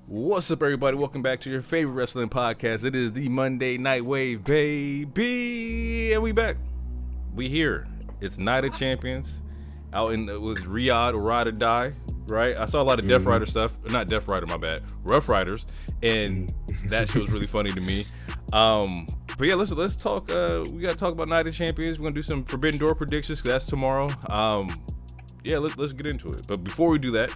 What's up, everybody? Welcome back to your favorite wrestling podcast. It is the Monday Night Wave, baby, and we back. We here. It's Night of Champions. Out in it was Riyadh or Ride or Die, right? I saw a lot of Death Rider stuff. Not Death Rider, my bad. Rough Riders, and that shit was really funny to me. But yeah, let's talk. We gotta talk about Night of Champions. We're gonna do some Forbidden Door predictions. 'Cause that's tomorrow. Yeah, let's get into it. But before we do that,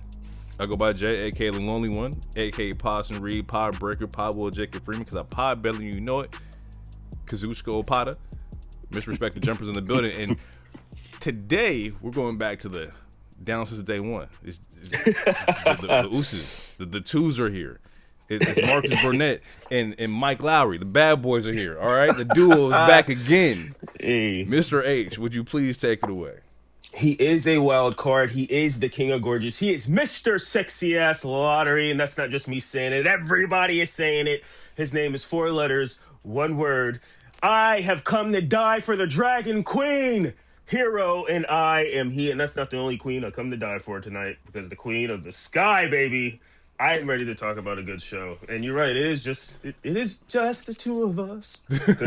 I go by Jay, aka the Lonely One, aka Podson Reed, Pod Breaker, Pod Will, Jacob Freeman, because I pod belly, you know it. Kazuchika Okada, Misrespected Jumpers in the building, and today we're going back to the down since day one. It's the Usos, the twos are here. It's Marcus Burnett and Mike Lowry. The bad boys are here. All right, the duo is back again. Hey. Mr. H, would you please take it away? He is a wild card. He is the king of gorgeous. He is Mr. Sexy Ass Lottery, and that's not just me saying it. Everybody is saying it. His name is 4 letters, 1 word. I have come to die for the Dragon Queen. Hero, and I am he. And that's not the only queen I come to die for tonight, because the queen of the sky, baby. I am ready to talk about a good show. And you're right, it is just the two of us. Because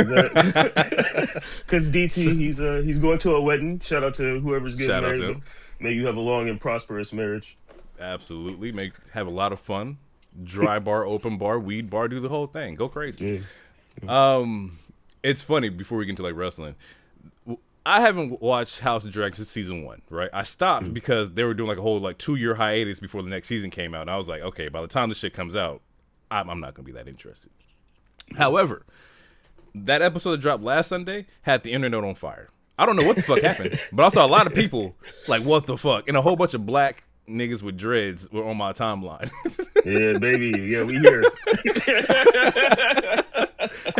DT, he's going to a wedding. Shout out to whoever's getting Shout out married. to him. May you have a long and prosperous marriage. Absolutely. Have a lot of fun. Dry bar, open bar, weed bar, do the whole thing. Go crazy. Yeah. It's funny, before we get into like wrestling, I haven't watched House of Dragons since season 1, right? I stopped because they were doing like a whole like 2-year hiatus before the next season came out. And I was like, okay, by the time this shit comes out, I'm not going to be that interested. However, that episode that dropped last Sunday had the internet on fire. I don't know what the fuck happened, but I saw a lot of people like, what the fuck? And a whole bunch of black niggas with dreads were on my timeline. Yeah, baby. Yeah, we here.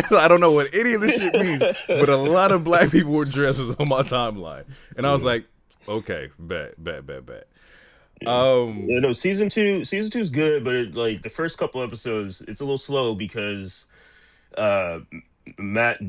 I don't know what any of this shit means, but a lot of black people with dreads was on my timeline. And I was like, okay, bet. Yeah, no, season two is good, but like the first couple episodes, it's a little slow because Matt,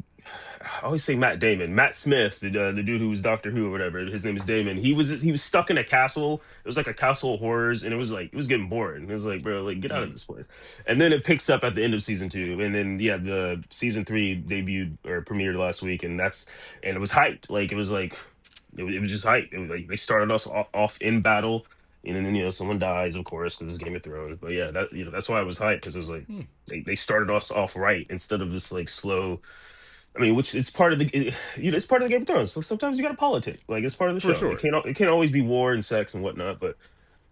I always say Matt Damon, Matt Smith, the dude who was Doctor Who or whatever, his name is Damon. He was stuck in a castle. It was like a castle of horrors, and it was getting boring. It was like, bro, like get out of this place. And then it picks up at the end of season 2, and then the season 3 debuted or premiered last week, and it was hyped. Like it was just hyped. It was like they started us off in battle. And then someone dies, of course, because it's Game of Thrones. But yeah, that's why I was hyped, because it was like they started us off right instead of this like slow. I mean, which it's part of it's part of the Game of Thrones. So sometimes you got to politic, like it's part of the show. For sure. It can't always be war and sex and whatnot. But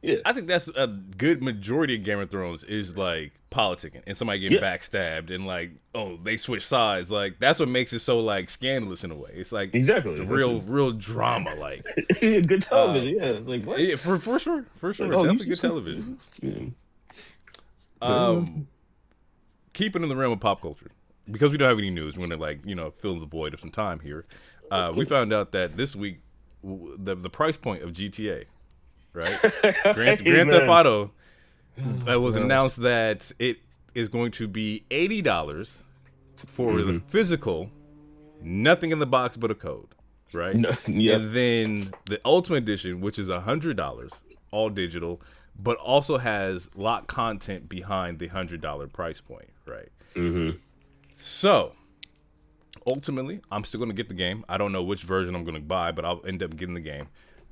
yeah, I think that's a good majority of Game of Thrones is like politicking and somebody getting backstabbed and like, oh, they switch sides. Like that's what makes it so like scandalous in a way. It's like exactly it's real drama. Like good television. Yeah, like what? Yeah, for sure, Like, definitely good television. Yeah. Keeping in the realm of pop culture, because we don't have any news, we're gonna fill the void of some time here. We found out that this week the price point of GTA, right? Grand Theft Auto, was announced that it is going to be $80 for the physical, nothing in the box but a code, right? No, yeah. And then the Ultimate Edition, which is $100, all digital, but also has locked content behind the $100 price point, right? Mm-hmm. So, ultimately, I'm still going to get the game. I don't know which version I'm going to buy, but I'll end up getting the game.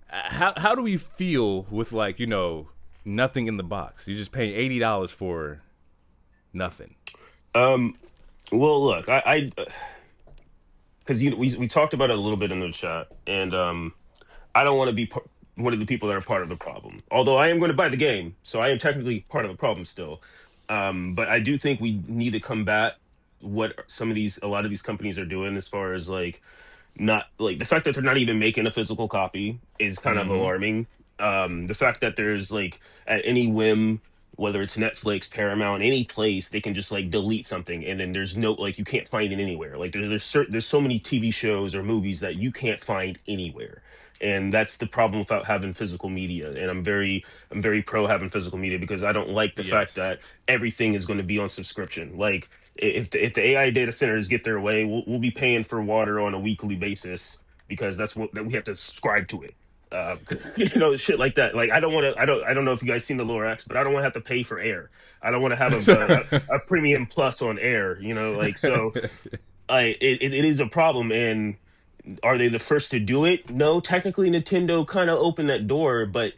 How do we feel with nothing in the box? You're just paying $80 for nothing. Well, look, I because we talked about it a little bit in the chat, and I don't want to be one of the people that are part of the problem. Although I am going to buy the game, so I am technically part of the problem still. But I do think we need to combat what a lot of these companies are doing, as far as not like the fact that they're not even making a physical copy is kind of alarming. The fact that there's at any whim, whether it's Netflix, Paramount, any place, they can just delete something, and then there's no you can't find it anywhere. There's so many TV shows or movies that you can't find anywhere. And that's the problem without having physical media. And I'm very pro having physical media, because I don't like the fact that everything is going to be on subscription. Like if the AI data centers get their way, we'll be paying for water on a weekly basis, because that's that we have to subscribe to it. Shit like that. Like, I don't want to. I don't know if you guys seen the Lower X, but I don't want to have to pay for air. I don't want to have a premium plus on air. Like so. It is a problem, and are they the first to do it? No, technically Nintendo kind of opened that door, but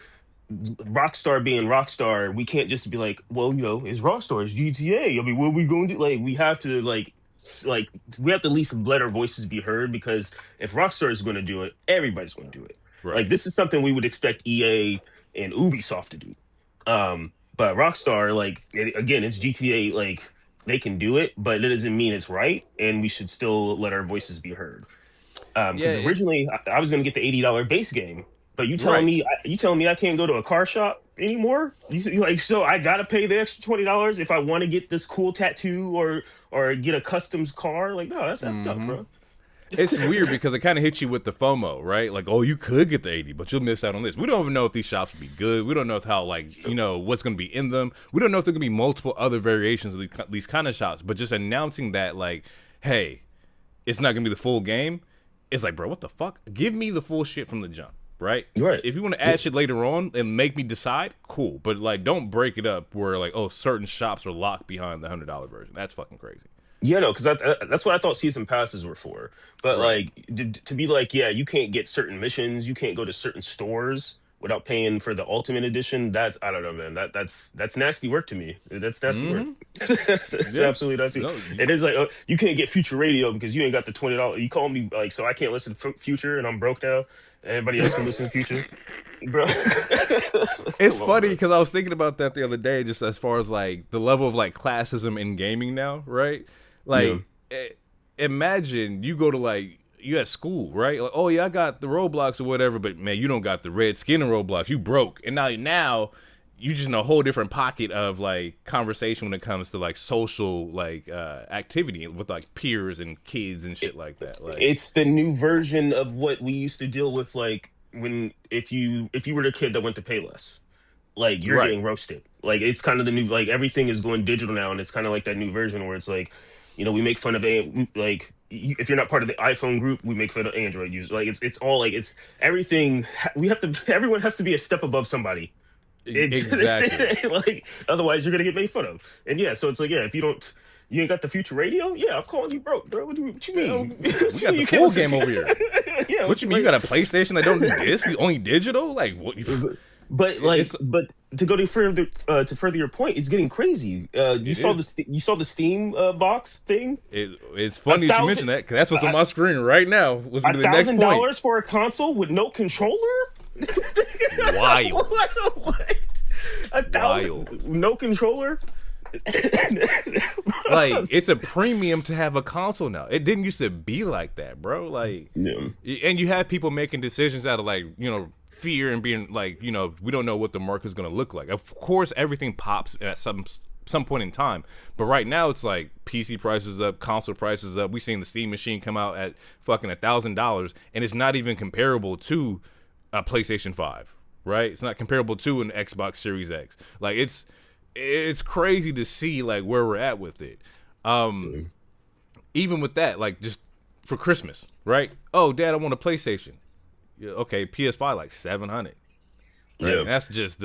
Rockstar being Rockstar, we can't just be like, well, it's Rockstar, it's GTA. I mean, what are we going to do? Like, we have to we have to at least let our voices be heard, because if Rockstar is going to do it, everybody's going to do it. Right. Like, this is something we would expect EA and Ubisoft to do. But Rockstar, again, it's GTA. Like, they can do it, but it doesn't mean it's right, and we should still let our voices be heard. Because originally I was going to get the $80 base game, but you telling me I can't go to a car shop anymore? So I got to pay the extra $20 if I want to get this cool tattoo or get a customs car? Like, no, that's effed up, bro. It's weird because it kind of hits you with the FOMO, right? Like, oh, you could get the 80, but you'll miss out on this. We don't even know if these shops will be good. We don't know how, what's going to be in them. We don't know if there going to be multiple other variations of these kind of shops. But just announcing that, like, hey, it's not going to be the full game. It's like, bro, what the fuck? Give me the full shit from the jump, right? Right. If you want to add shit later on and make me decide, cool. But, like, don't break it up where, like, oh, certain shops are locked behind the $100 version. That's fucking crazy. Yeah, no, because that's what I thought season passes were for. But to be like, yeah, you can't get certain missions, you can't go to certain stores without paying for the Ultimate Edition. That's, I don't know, man. That's nasty work to me. That's nasty work. It's absolutely nasty. No, it is like, you can't get Future Radio because you ain't got the $20. You call me like, so I can't listen to Future and I'm broke now. Everybody else can listen to Future. Bro. It's funny because I was thinking about that the other day, just as far as like the level of like classism in gaming now, right? Like, imagine you go to you at school, right? Like, oh yeah, I got the Roblox or whatever, but man, you don't got the red skin in Roblox. You broke, and now you just in a whole different pocket of like conversation when it comes to like social activity with like peers and kids and shit like that. Like, it's the new version of what we used to deal with, like if you were the kid that went to Payless. Like, you're getting roasted. Like, it's kind of the new, like, everything is going digital now, and it's kind of like that new version where it's like, we make fun of if you're not part of the iPhone group, we make fun of Android users. Like, it's all like, it's everything. Everyone has to be a step above somebody. Exactly. Like, otherwise you're gonna get made fun of. And yeah, so it's like, yeah, if you ain't got the Future Radio, yeah, I'm calling you broke, bro. What you mean? We got the full game over here. Yeah, what you mean? You got a PlayStation that don't do this? Only digital? Like, what? But to go to further your point, it's getting crazy. You saw the Steam box thing. It's funny that you mentioned that, because that's what's on my screen right now. Was the next point. $1,000 for a console with no controller? Wild. What? $1,000 no controller? Like, it's a premium to have a console now. It didn't used to be like that, bro. Like, and you have people making decisions out of fear and being like, we don't know what the market is going to look like. Of course, everything pops at some point in time, but right now it's like PC prices up, console prices up. We seen the Steam machine come out at fucking $1,000, and it's not even comparable to a PlayStation 5, right? It's not comparable to an Xbox Series X. Like, it's crazy to see like where we're at with it. Even with that, like, just for Christmas, right? Oh, Dad, I want a PlayStation. Yeah, okay, PS5 like $700. Right? Yeah,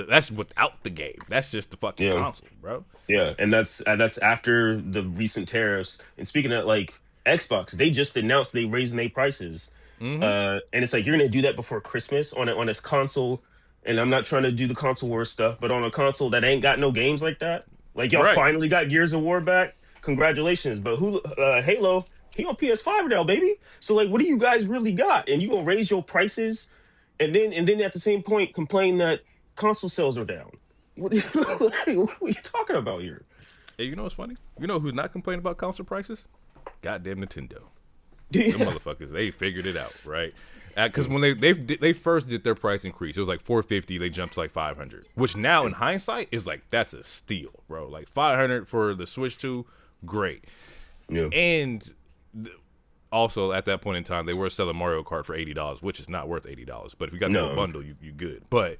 that's without the game. That's just the fucking console, bro. Yeah, and that's after the recent tariffs. And speaking of like Xbox, they just announced they raising their prices. And it's like, you're gonna do that before Christmas on this console. And I'm not trying to do the console war stuff, but on a console that ain't got no games like that, like, y'all finally got Gears of War back. Congratulations. But Halo, he on PS5 now, baby. So like, what do you guys really got? And you gonna raise your prices, and then at the same point complain that console sales are down? What are you talking about here? Hey, you know what's funny? You know who's not complaining about console prices? Goddamn Nintendo. Yeah. The motherfuckers, they figured it out, right? Because when they first did their price increase, it was like $450. They jumped to like $500, which now in hindsight is like, that's a steal, bro. Like, $500 for the Switch 2, great. Yeah. And also at that point in time, they were selling Mario Kart for $80, which is not worth $80. But if you got the bundle, you good. But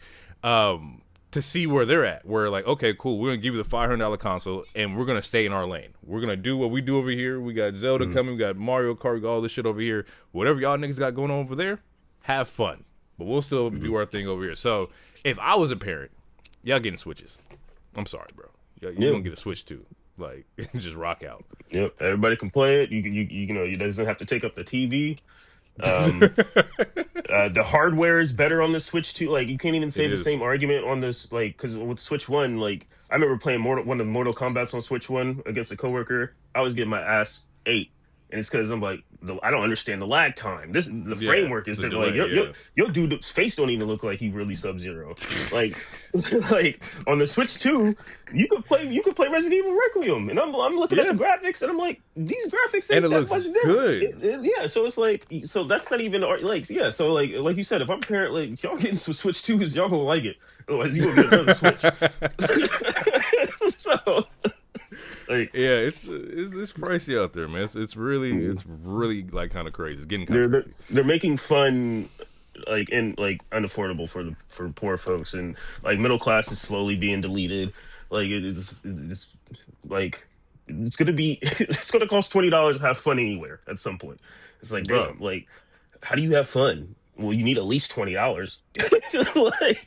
to see where they're at, we're like, okay, cool. We're gonna give you the $500 console, and we're gonna stay in our lane. We're gonna do what we do over here. We got Zelda coming. We got Mario Kart. We got all this shit over here. Whatever y'all niggas got going on over there, have fun. but we'll still do our thing over here. So if I was a parent, y'all getting Switches. I'm sorry, bro. You're gonna get a Switch too. Like, just rock out. Yep, everybody can play it. You know, it doesn't have to take up the TV. The hardware is better on the Switch too. Like, you can't even say the same argument on this. Like, because with Switch One, like, I remember playing one of the Mortal Kombat's on Switch One against a coworker. I was getting my ass ate, and it's because I'm like, I don't understand the lag time. The framework is there. Like, your dude's face don't even look like he really Sub-Zero. Like, like on the Switch 2, you could play Resident Evil Requiem, and I'm looking at the graphics, and I'm like, these graphics ain't that much different. Yeah, so it's like, so that's not even like, so like you said, if I'm a parent, like, y'all getting some Switch 2s, y'all gonna like it. Otherwise, you gonna get another Switch. So. Like, yeah, it's pricey out there, man. It's really like kind of crazy. It's getting kind of crazy. They're making fun like unaffordable for poor folks, and like middle class is slowly being deleted. Like it's like it's gonna cost $20 to have fun anywhere at some point. It's like, damn, like, how do you have fun? Well, you need at least $20.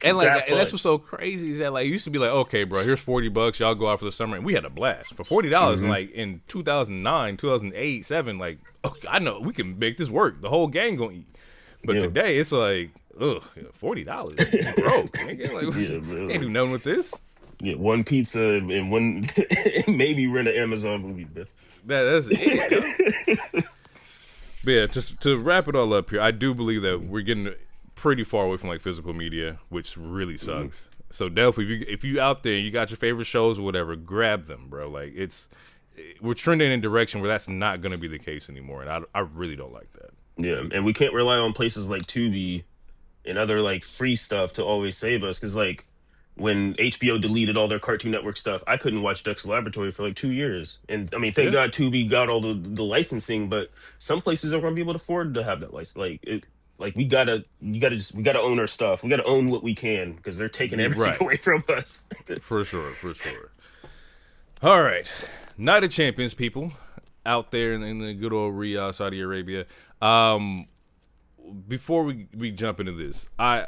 And that's what's so crazy is that, like, it used to be like, okay, bro, here's $40, y'all go out for the summer, and we had a blast for $40. And like in 2009, 2008, 7, like, okay, I know we can make this work. The whole gang gonna eat. But today it's like, ugh, $40, broke. Like, can't do nothing with this. Yeah, one pizza and one maybe rent an Amazon movie. That's it. But yeah, to wrap it all up here, I do believe that we're getting pretty far away from like physical media, which really sucks. So definitely, if you out there, you got your favorite shows or whatever, grab them, bro. Like, we're trending in a direction where that's not going to be the case anymore, and I really don't like that. Yeah, and we can't rely on places like Tubi and other like free stuff to always save us, because like when HBO deleted all their Cartoon Network stuff, I couldn't watch Dexter Laboratory for like 2 years. And I mean, thank God Tubi got all the licensing, but some places aren't going to be able to afford to have that license. We gotta own our stuff. We gotta own what we can, because they're taking everything away from us. For sure. All right, Night of Champions, people out there in the good old Riyadh, Saudi Arabia. Before we jump into this, I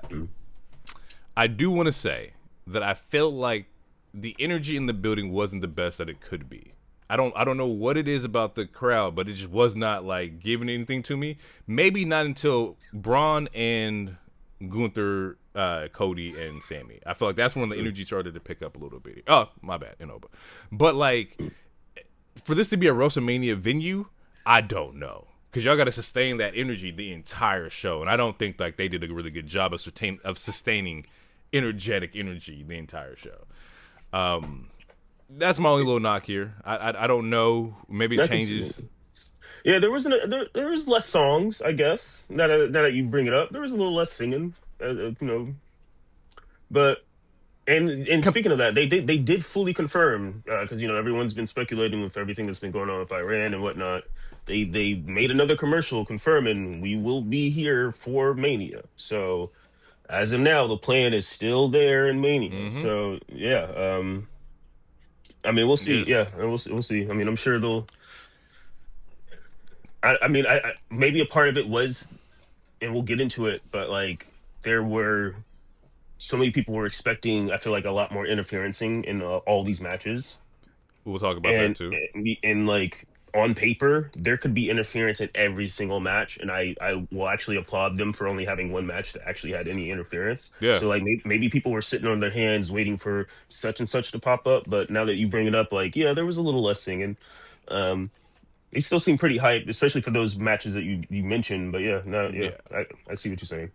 do want to say that I felt like the energy in the building wasn't the best that it could be. I don't know what it is about the crowd, but it just was not like giving anything to me. Maybe not until Braun and Gunther, Cody, and Sammy. I feel like that's when the energy started to pick up a little bit. Oh, my bad, but like, for this to be a WrestleMania venue, I don't know, because y'all got to sustain that energy the entire show, and I don't think like they did a really good job of sustaining energetic energy the entire show. That's my only little knock here. I don't know. Maybe it changes. Yeah, there was less songs, I guess. Now that you bring it up, there was a little less singing, But and speaking of that, they did fully confirm, because everyone's been speculating with everything that's been going on with Iran and whatnot. They made another commercial confirming we will be here for Mania. So as of now, the plan is still there in Mania. So yeah, I mean, we'll see. Yeah, we'll see. I mean, I'm sure they'll. I mean, maybe a part of it was, and we'll get into it, but like there were so many people were expecting, I feel like, a lot more interferencing in all these matches. We'll talk about that too. And like on paper, there could be interference in every single match, and I will actually applaud them for only having one match that actually had any interference. Yeah. So like maybe people were sitting on their hands waiting for such and such to pop up, but now that you bring it up, like, yeah, there was a little less singing. They still seem pretty hyped, especially for those matches that you mentioned. But yeah, I see what you're saying.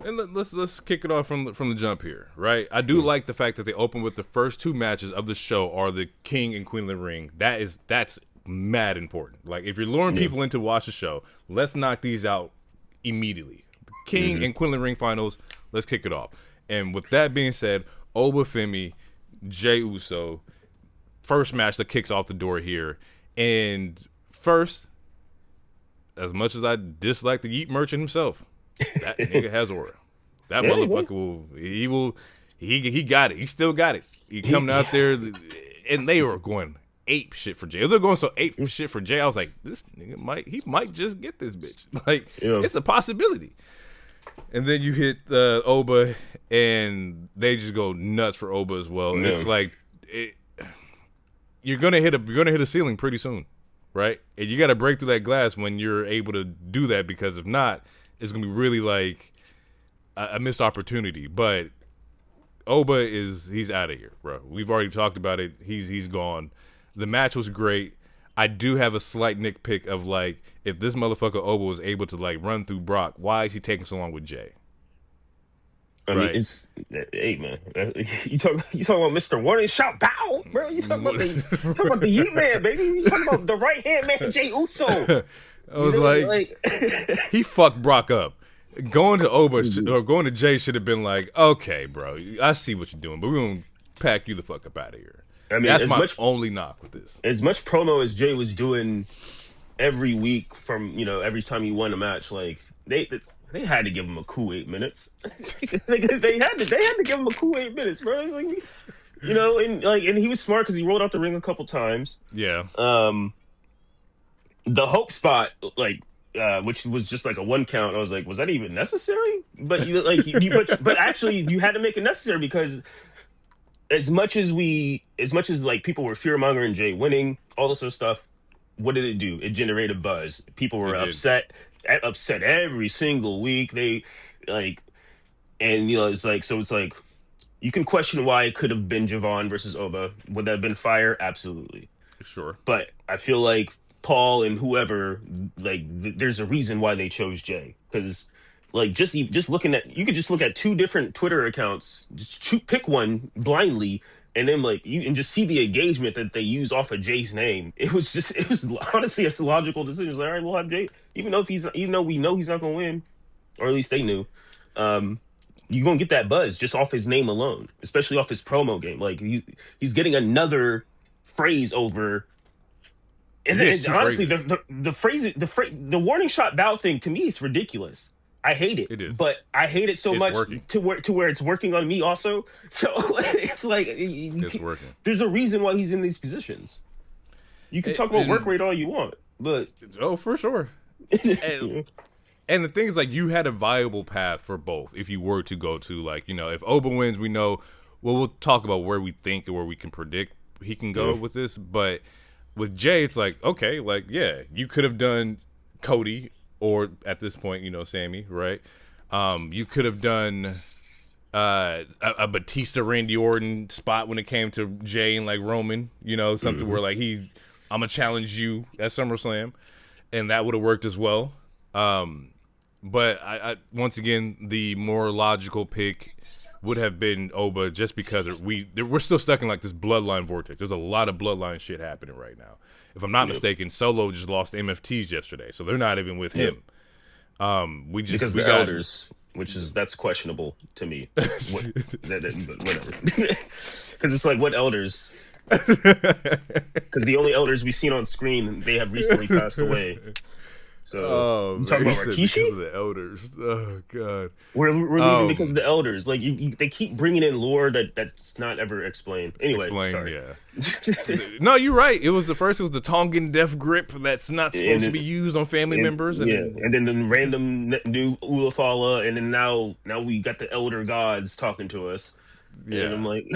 And let's kick it off from the jump here, right? I do like the fact that they open with the first two matches of the show are the King and Queen of the Ring. That's mad important. Like, if you're luring people in to watch the show, let's knock these out immediately. The King and Queen of the Ring finals, let's kick it off. And with that being said, Obafemi, Jey Uso, first match that kicks off the door here. And first, as much as I dislike the Yeet Merchant himself, that nigga has aura. That motherfucker he got it. He still got it. He coming out there, and they were going ape shit for Jey. They're going so ape shit for Jey. I was like, this nigga might just get this bitch. Like, it's a possibility. And then you hit Oba, and they just go nuts for Oba as well. Yeah. It's like you're gonna hit a ceiling pretty soon, right? And you got to break through that glass when you're able to do that, because if not, it's gonna be really like a missed opportunity. But Oba he's out of here, bro. We've already talked about it. He's gone. The match was great. I do have a slight nitpick of like, if this motherfucker Oba was able to like run through Brock, why is he taking so long with Jay? I mean, it's hey man, you talking about Mr. Warning Shot Bow, bro? You talking about the Heat Man, baby? You talking about the right hand man, Jay Uso? I was like he fucked Brock up. Going to Oba or going to Jay should have been like, okay, bro, I see what you're doing, but we're gonna pack you the fuck up out of here. I mean, that's my only knock with this. As much promo as Jay was doing every week from, every time he won a match, like they had to give him a cool 8 minutes. they had to give him a cool 8 minutes, bro. It's like, and he was smart because he rolled out the ring a couple times. Yeah. The Hope spot, which was just like a 1 count. I was like, was that even necessary? But but actually, you had to make it necessary because as much as like people were fear mongering Jay winning, all this other stuff, what did it do? It generated buzz. People were upset every single week. They it's like you can question why it could have been Javon versus Oba. Would that have been fire? Absolutely. Sure. But I feel like Paul and whoever, there's a reason why they chose Jay. Because just looking at, you could just look at 2 different Twitter accounts, pick one blindly, and then you and just see the engagement that they use off of Jay's name. It was honestly a logical decision. It was like, all right, we'll have Jay, even though we know he's not gonna win, or at least they knew. You're gonna get that buzz just off his name alone, especially off his promo game. Like he's getting another phrase over. And honestly, the warning shot bow thing, to me, is ridiculous. I hate it. It is, but I hate it so much working. to where it's working on me also. So it's like it's working. There's a reason why he's in these positions. You can talk about work rate all you want, but for sure. And the thing is, you had a viable path for both if you were to go to if Oba wins, we know. Well, we'll talk about where we think or where we can predict he can go with this, but with Jay, it's okay, you could have done Cody or at this point, Sammy, right? You could have done a Batista Randy Orton spot when it came to Jay and Roman, something where I'm gonna challenge you at SummerSlam, and that would have worked as well. But I once again, the more logical pick would have been Oba, just because we're still stuck in this bloodline vortex. There's a lot of bloodline shit happening right now. If I'm not mistaken, Solo just lost MFTs yesterday, so they're not even with him. Because the elders, that's questionable to me. Whatever. Because it's what elders? Because the only elders we've seen on screen, they have recently passed away. So I'm talking about Rikishi? Because of the elders. Oh god, we're leaving because of the elders. They keep bringing in lore that's not ever explained. Anyway, sorry. Yeah. No, you're right. It was the Tongan death grip that's not supposed to be used on family members. And then the random new Ulafala, and then now we got the elder gods talking to us. Yeah, and I'm like,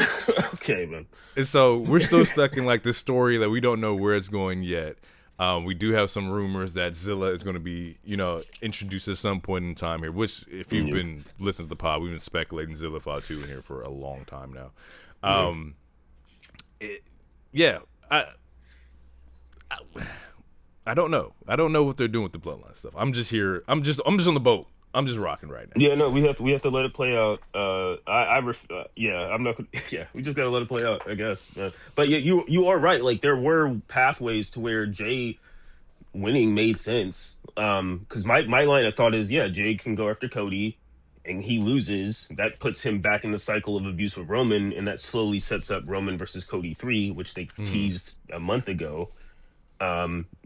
okay, man. And so we're still stuck in this story that we don't know where it's going yet. We do have some rumors that Zilla is going to be, introduced at some point in time here, which, if you've been listening to the pod, we've been speculating Zilla File 2 in here for a long time now. I don't know. I don't know what they're doing with the bloodline stuff. I'm just here. I'm just on the boat. I'm just rocking right now. Yeah, no, we have to let it play out. I'm not. Yeah, we just gotta let it play out, I guess. But yeah, you are right. There were pathways to where Jay winning made sense. Because my line of thought is, Jay can go after Cody, and he loses. That puts him back in the cycle of abuse with Roman, and that slowly sets up Roman versus Cody 3, which they teased a month ago.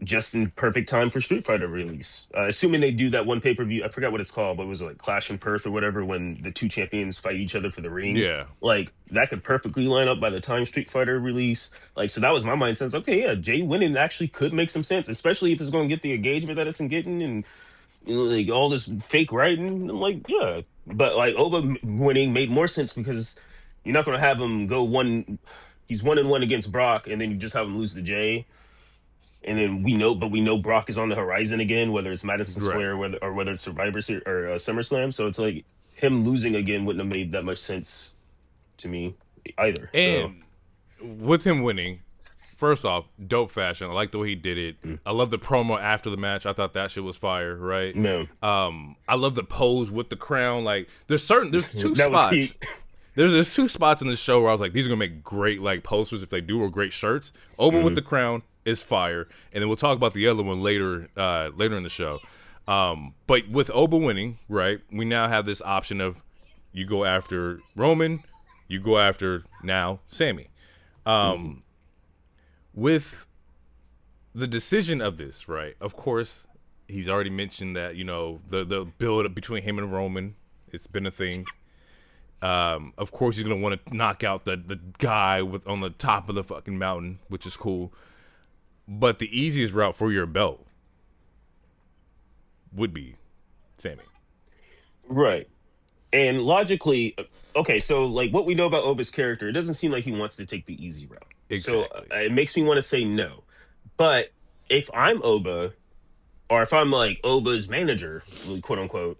Just in perfect time for Street Fighter release. Assuming they do that one pay-per-view, I forgot what it's called, but it was Clash in Perth or whatever, when the 2 champions fight each other for the ring. Yeah. That could perfectly line up by the time Street Fighter release. So that was my mindset. Okay, yeah, Jay winning actually could make some sense, especially if it's going to get the engagement that it's getting, and like all this fake writing. I'm like, yeah, but like Oba winning made more sense because you're not gonna have him go one. He's 1-1 against Brock, and then you just have him lose to Jay, and then we know Brock is on the horizon again, whether it's Madison Right. Square, whether it's Survivor Series or SummerSlam. So it's like him losing again wouldn't have made that much sense to me either. So And with him winning, first off, dope fashion. I like the way he did it. I love the promo after the match. I thought that shit was fire, right? no, I love the pose with the crown. Like there's two that was spots. heat. There's two spots in this show where I was like, these are gonna make great like posters if they do, or great shirts. Oba with the crown is fire, and then we'll talk about the other one later in the show. But with Oba winning, right, we now have this option of you go after Roman, you go after now Sammy. With the decision of this, right? Of course, he's already mentioned that the build up between him and Roman, it's been a thing. Of course, he's gonna want to knock out the guy on the top of the fucking mountain, which is cool. But the easiest route for your belt would be Sammy. Right. And logically, okay, so like what we know about Oba's character, it doesn't seem like he wants to take the easy route. So Exactly. it makes me want to say no. But if I'm Oba, or if I'm like Oba's manager, quote unquote,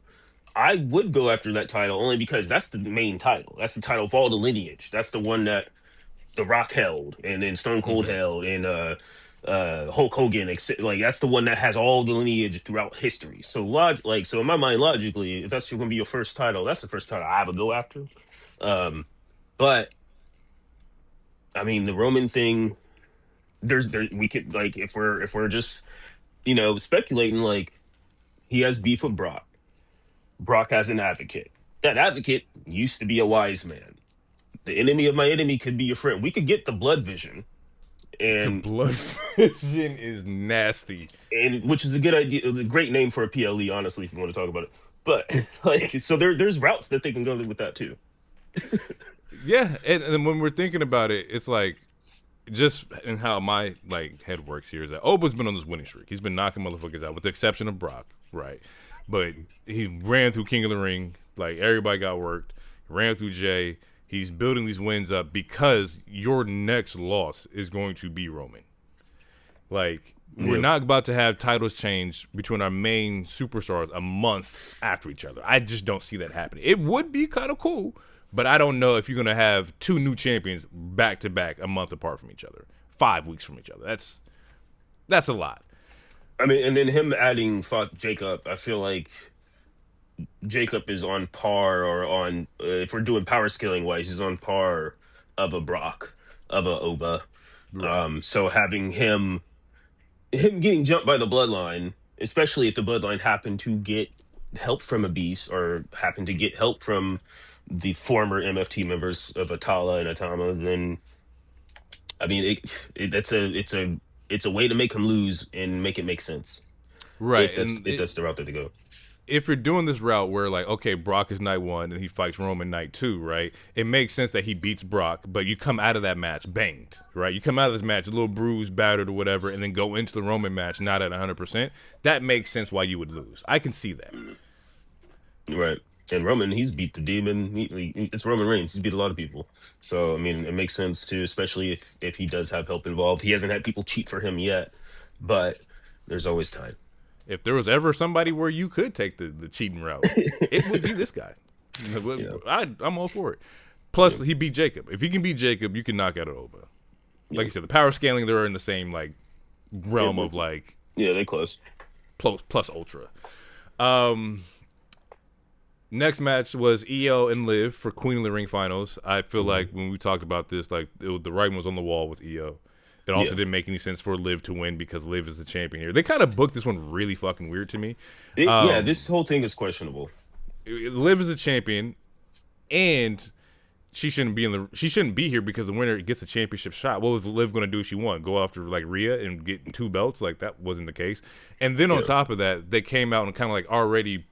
I would go after that title only because that's the main title. That's the title of all the lineage. That's the one that The Rock held, and then Stone Cold held, and Hulk Hogan. Like that's the one that has all the lineage throughout history. So so in my mind, logically, if that's going to be your first title, that's the first title I would go after. But I mean, the Roman thing. We could like if we're just speculating, like he has beef with Brock. Brock has an advocate. That advocate used to be a wise man. The enemy of my enemy could be your friend. We could get the blood vision, The and blood vision is nasty. which is a good idea, a great name for a PLE, honestly, if you want to talk about it. But like, so there's routes that they can go with that too. Yeah, and when we're thinking about it, it's like just in how my like head works here is that Oba's been on this winning streak. He's been knocking motherfuckers out, with the exception of Brock, right? But he ran through King of the Ring, like everybody got worked. Ran through Jay. He's building these wins up because your next loss is going to be Roman. Like we're not about to have titles change between our main superstars a month after each other. I just don't see that happening. It would be kind of cool, but I don't know if you're gonna have two new champions back to back a month apart from each other, 5 weeks from each other. That's a lot. I mean, and then him adding fuck Jacob, I feel like Jacob is on par or on if we're doing power scaling wise, he's on par of a Brock, of a Oba. Right. So having him getting jumped by the bloodline, especially if the bloodline happened to get help from a beast or happened to get help from the former MFT members of Atala and Atama, then I mean it's a way to make him lose and make it make sense Right. And if that's the route that they go. if you're doing this route where like, okay, Brock is night one and he fights Roman night two, right? It makes sense that he beats Brock, but you come out of that match banged, right? You come out of this match a little bruised, battered, or whatever, and then go into the Roman match not at 100%. That makes sense why you would lose. I can see that. Right. And Roman, he's beat the demon. It's Roman Reigns. He's beat a lot of people. So, I mean, it makes sense too, especially if he does have help involved. He hasn't had people cheat for him yet, but there's always time. If there was ever somebody where you could take the cheating route, it would be this guy. I'm all for it. Plus, he beat Jacob. If he can beat Jacob, you can knock out Oba. Like you said, the power scaling, they're in the same like realm of like they close. plus ultra. Next match was Io and Liv for Queen of the Ring finals. I feel like when we talked about this, like the writing was on the wall with Io. It also didn't make any sense for Liv to win because Liv is the champion here. They kind of booked this one really fucking weird to me. This whole thing is questionable. Liv is a champion, and she shouldn't be here because the winner gets a championship shot. What was Liv going to do if she won? Go after like Rhea and get 2 belts? Like that wasn't the case. And then on top of that, they came out and kind of like already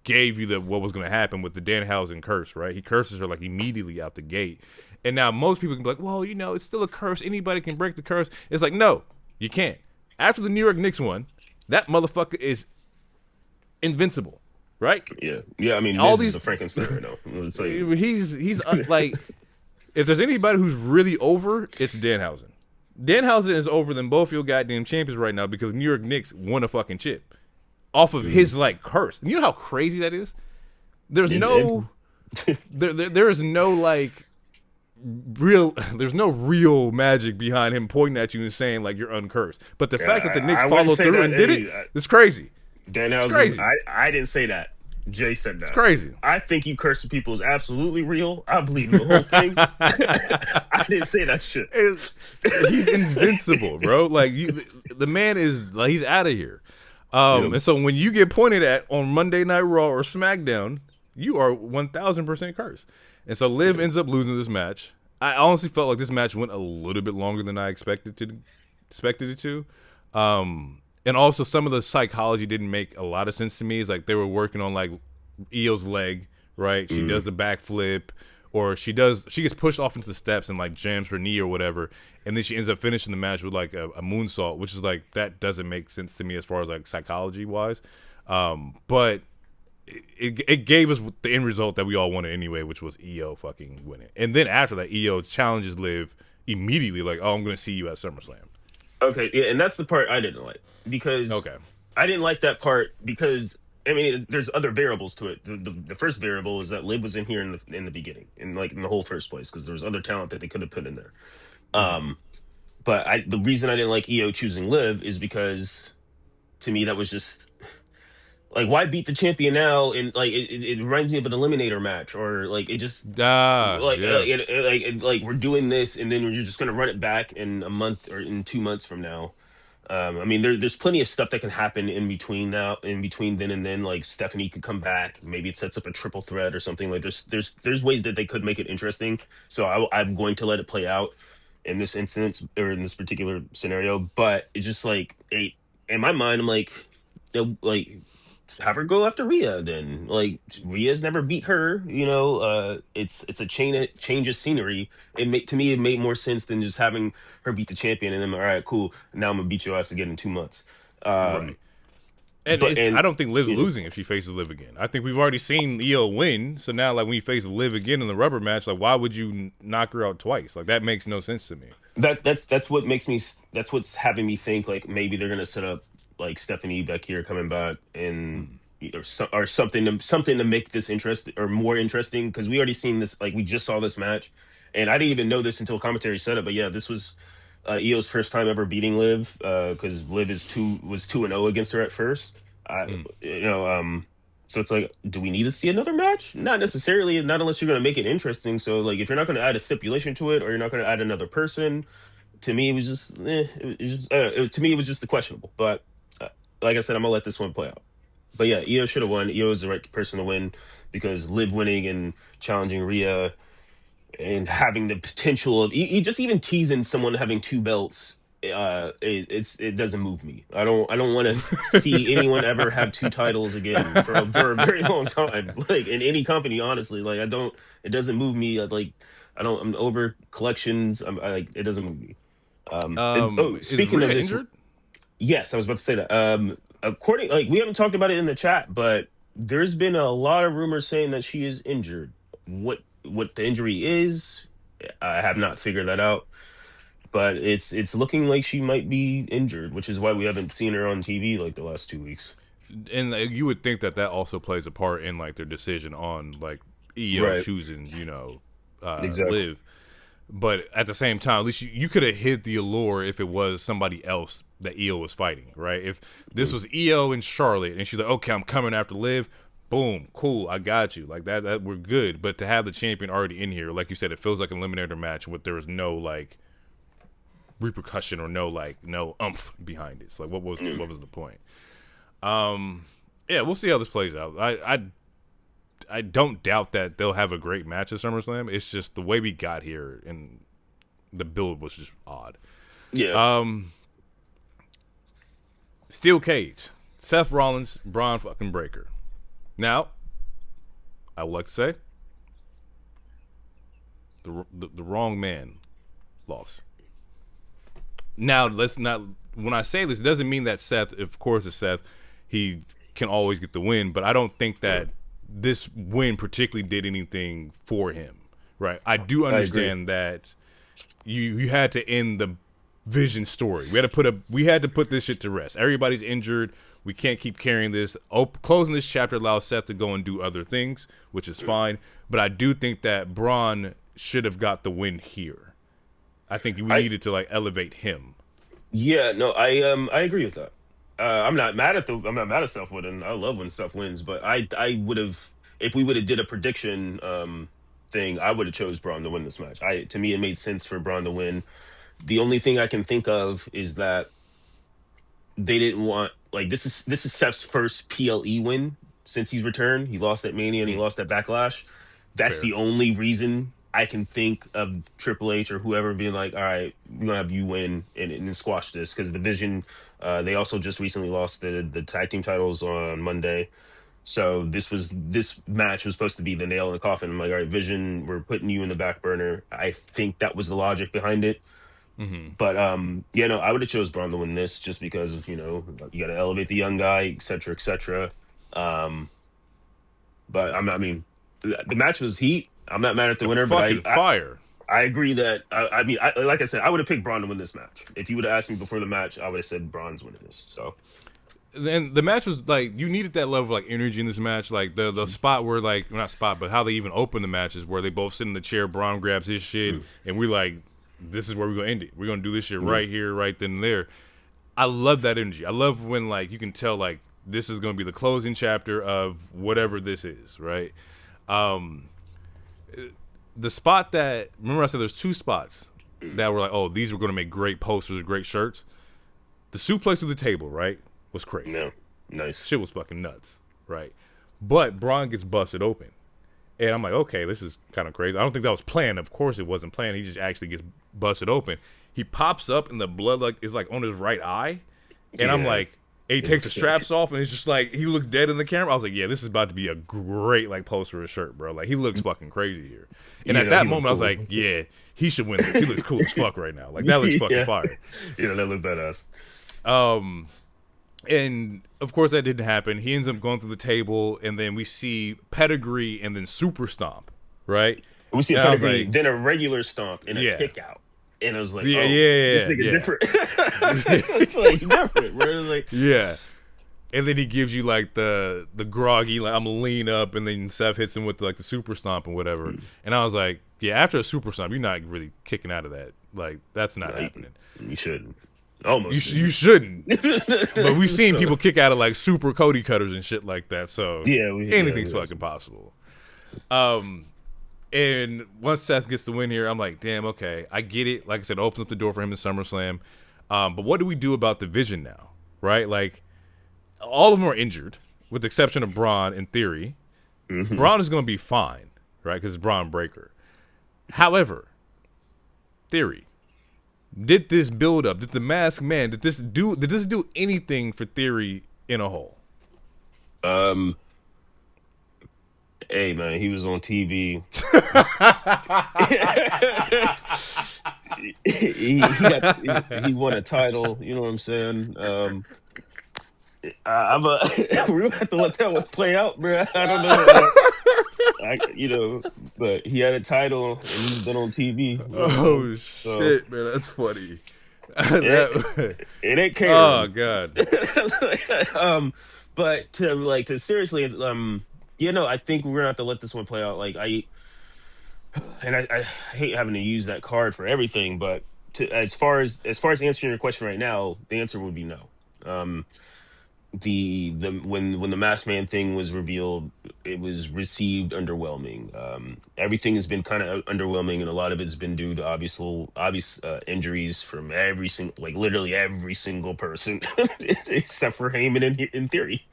gave you what was going to happen with the Danhausen curse, right? He curses her like immediately out the gate. And now most people can be like, well, it's still a curse. Anybody can break the curse. It's like, no, you can't. After the New York Knicks won, that motherfucker is invincible, right? Yeah. I mean, All Miz is these the Frankenstein right now. It's like, he's like, if there's anybody who's really over, it's Danhausen. Danhausen is over than both your goddamn champions right now because New York Knicks won a fucking chip off of his like curse. And you know how crazy that is? There's no there is no like there's no real magic behind him pointing at you and saying like you're uncursed. But the fact that the Knicks followed through and did it, it's crazy. Danhausen, crazy. I didn't say that. Jay said that. It's crazy. I think you cursing people is absolutely real. I believe the whole thing. I didn't say that shit. He's invincible, bro. Like the man is like he's out of here. And so when you get pointed at on Monday Night Raw or SmackDown, you are 1,000% cursed. And so Liv ends up losing this match. I honestly felt like this match went a little bit longer than I expected it to. And also some of the psychology didn't make a lot of sense to me. It's like they were working on like Io's leg, right? She does the backflip, or she gets pushed off into the steps and like jams her knee or whatever, and then she ends up finishing the match with like a moonsault, which is like that doesn't make sense to me as far as like psychology wise. But it gave us the end result that we all wanted anyway, which was Io fucking winning. And then after that, Io challenges Liv immediately, like, "Oh, I'm going to see you at SummerSlam." Okay, yeah, and that's the part I didn't like because I didn't like that part because I mean, there's other variables to it. The first variable is that Liv was in here in the beginning, in the whole first place, because there was other talent that they could have put in there. But the reason I didn't like Io choosing Liv is because to me that was just like, why beat the champion now? And like it reminds me of an eliminator match, or like it just like we're doing this and then you're just gonna run it back in a month or in 2 months from now. I mean, there's plenty of stuff that can happen in between then and then. Like Stephanie could come back, maybe it sets up a triple threat or something. Like there's ways that they could make it interesting. So I'm going to let it play out in this instance or in this particular scenario. But it's just like in my mind, I'm like, have her go after Rhea then. Like Rhea's never beat her, it's a change of scenery. To me it made more sense than just having her beat the champion and then, all right, cool, now I'm gonna beat your ass again in 2 months. Right. And I don't think Liv's losing if she faces Liv again. I think we've already seen Io win, so now like when you face Liv again in the rubber match, like why would you knock her out twice? Like that makes no sense to me. That's what's having me think like maybe they're gonna set up like Stephanie Becky coming back and or something to make this interesting or more interesting, because we already seen this, like we just saw this match and I didn't even know this until commentary said it, but yeah, this was Io's first time ever beating Liv, because Liv was 2-0 against her at first. So it's like, do we need to see another match? Not necessarily, not unless you're going to make it interesting. So like, if you're not going to add a stipulation to it, or you're not going to add another person, to me it was just, to me it was just the questionable. But like I said, I'm gonna let this one play out. But yeah, Io should have won. Io is the right person to win because Liv winning and challenging Rhea and having the potential of just even teasing someone having 2 belts. It doesn't move me. I don't want to see anyone ever have 2 titles again for a very long time. Like in any company, honestly. Like it doesn't move me. I'm over collections. It doesn't move me. Speaking of this, injured? Yes, I was about to say that. According, like we haven't talked about it in the chat, but there's been a lot of rumors saying that she is injured. What the injury is, I have not figured that out. But it's looking like she might be injured, which is why we haven't seen her on TV like the last 2 weeks. And you would think that also plays a part in like their decision on like Io choosing, exactly. Liv. But at the same time, at least you could have hid the allure if it was somebody else that Io was fighting, right? If this was Io and Charlotte, and she's like, okay, I'm coming after Liv, boom, cool, I got you. Like that we're good. But to have the champion already in here, like you said, it feels like an eliminator match with there was no like repercussion or no umph behind it. So like what was the point? Yeah, we'll see how this plays out. I don't doubt that they'll have a great match at SummerSlam. It's just the way we got here and the build was just odd. Yeah. Steel cage. Seth Rollins, Braun fucking Breaker. Now, I would like to say the wrong man lost. Now, let's not. When I say this, it doesn't mean that Seth. Of course, it's Seth. He can always get the win, but I don't think that this win particularly did anything for him, right? I do I agree. understand that you had to end the Vision story. We had to put this shit to rest. Everybody's injured. We can't keep carrying this. Closing this chapter allows Seth to go and do other things, which is fine. But I do think that Braun should have got the win here. I think we needed to like elevate him. Yeah, no, I agree with that. I'm not mad at Seth winning. I love when Seth wins, but I would have, if we would have did a prediction thing, I would have chose Braun to win this match. To me it made sense for Braun to win. The only thing I can think of is that they didn't want, like, this is Seth's first PLE win since he's returned. He lost at Mania and he lost at Backlash. That's Fair. the only reason I can think of Triple H or whoever being like, all right, we're gonna have you win and squash this, because the Vision, they also just recently lost the tag team titles on Monday. So this match was supposed to be the nail in the coffin. I'm like, all right, Vision, we're putting you in the back burner. I think that was the logic behind it. But yeah, no, I would have chose Braun to win this just because of, you got to elevate the young guy, et cetera, et cetera. Um, but I mean, the match was heat. I'm not mad at the The winner, but fucking fire. I agree that like I said, I would have picked Braun to win this match. If you would have asked me before the match, I would have said Braun's winning this. So Then the match was like, you needed that level of like energy in this match. Like the spot where, like, not spot, but how they even open the match is where they both sit in the chair. Braun grabs his shit, and we're like, this is where we're gonna end it. We're gonna do this shit right here, right then and there. I love that energy. I love when, like, you can tell, like, this is gonna be the closing chapter of whatever this is, right? The spot that, remember I said there's two spots that were like, oh, these were gonna make great posters, great shirts. The suplex through the table, right, was crazy. no, nice. Shit was fucking nuts, right? But Braun gets busted open. And I'm like, okay, this is kind of crazy. I don't think that was planned. Of course it wasn't planned. He just actually gets busted open. He pops up and the blood like is like on his right eye. And I'm Yeah. like, and he takes the straps off and it's just like, he looks dead in the camera. I was like, yeah, this is about to be a great like poster or shirt, bro. Like, he looks fucking crazy here. And at that he looked moment I was cool. like, yeah, he should win this. He looks cool as fuck right now. Like, that looks fucking Yeah. fire. Yeah, that looked badass. And of course that didn't happen. He ends up going through the table, and then we see pedigree and then super stomp, right? We see a And I was pedigree, like, then a regular stomp and a Yeah. kick out. And I was like, Yeah, oh, yeah, this nigga yeah. different. It's like different, bro. It's like, yeah. And then he gives you like the groggy, like, I'm gonna lean up, and then Seth hits him with like the super stomp and whatever. And I was like, yeah, after a super stomp, you're not really kicking out of that. Like, that's not happening. you shouldn't. Almost. You shouldn't. But we've seen people kick out of like super Cody cutters and shit like that. So Yeah, anything's yeah. fucking possible. And once Seth gets the win here, I'm like, damn, okay, I get it. Like I said, it opens up the door for him in SummerSlam. But what do we do about the Vision now, right? Like, all of them are injured, with the exception of Braun in theory. Braun is going to be fine, right? Because it's Braun Breaker. However, theory. Did this build up? Did the Masked Man? Did this do anything for Theory in a whole? Hey man, he was on TV. He won a title. You know what I'm saying? We're gonna have to let that one play out, bro. I don't know. But he had a title and he's been on TV. You know what I'm saying? So, shit, man, that's funny. it ain't care. Oh god. But to seriously, I think we're gonna have to let this one play out. Like, I hate having to use that card for everything, but as far as answering your question right now, the answer would be no. When the Masked Man thing was revealed, it was received underwhelming. Everything has been kind of underwhelming, and a lot of it's been due to obvious injuries from literally every single person except for Heyman in theory.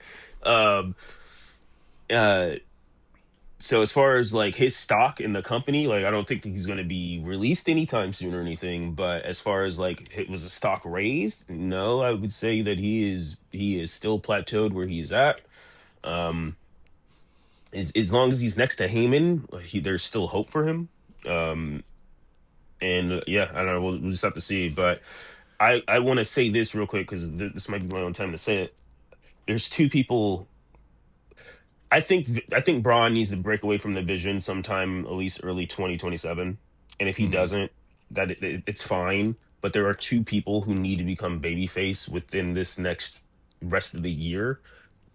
So as far as like his stock in the company, like, I don't think that he's going to be released anytime soon or anything. But as far as like, it was a stock raised, no, I would say that he is still plateaued where he's at. As long as he's next to Heyman, there's still hope for him. And yeah, I don't know. We'll just have to see. But I want to say this real quick, because this might be my own time to say it. There's two people I think Braun needs to break away from the Vision sometime at least early 2027, and if he Mm-hmm. doesn't, it's fine. But there are two people who need to become babyface within this next rest of the year.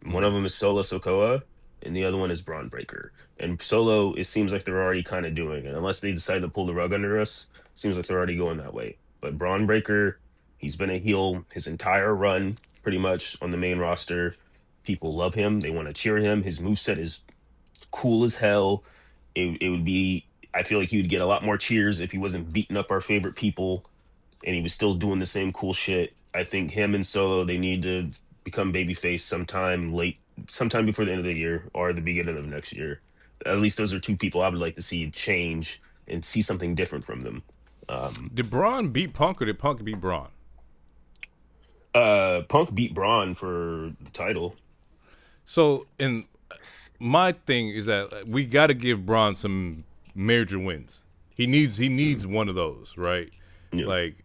One Mm-hmm. of them is Solo Sokoa, and the other one is Braun Breaker. And Solo, it seems like they're already kind of doing it, unless they decide to pull the rug under us. Seems like they're already going that way. But Braun Breaker, he's been a heel his entire run, pretty much on the main roster. People love him. They want to cheer him. His moveset is cool as hell. It would be. I feel like he would get a lot more cheers if he wasn't beating up our favorite people and he was still doing the same cool shit. I think him and Solo, they need to become babyface sometime before the end of the year or the beginning of next year. At least those are two people I would like to see change and see something different from them. Did Braun beat Punk or did Punk beat Braun? Punk beat Braun for the title. So, and my thing is that we got to give Braun some major wins. He needs one of those, right? Yeah. Like,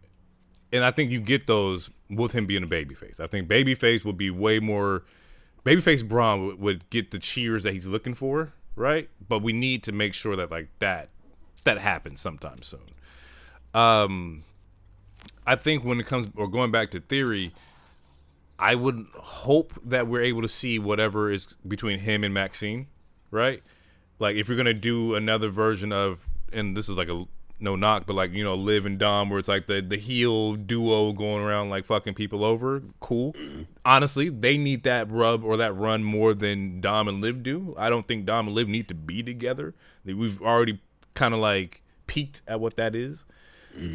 and I think you get those with him being a babyface. I think babyface would be way more. Babyface Braun would get the cheers that he's looking for, right? But we need to make sure that like that happens sometime soon. I think when it comes or going back to Theory, I would hope that we're able to see whatever is between him and Maxine, right? Like if you're gonna do another version of, and this is like a no knock, but like Liv and Dom, where it's like the heel duo going around like fucking people over. Cool. Honestly, they need that rub or that run more than Dom and Liv do. I don't think Dom and Liv need to be together. We've already kind of like peaked at what that is.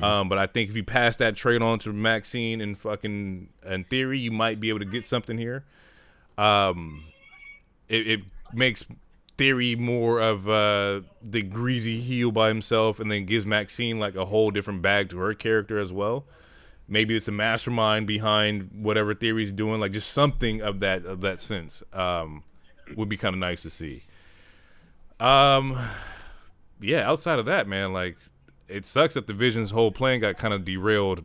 But I think if you pass that trade on to Maxine and Theory, you might be able to get something here. It makes Theory more of the greasy heel by himself, and then gives Maxine like a whole different bag to her character as well. Maybe it's a mastermind behind whatever Theory's doing, like just something of that sense. Would be kind of nice to see. Yeah. Outside of that, man, like. It sucks that the Vision's whole plan got kind of derailed,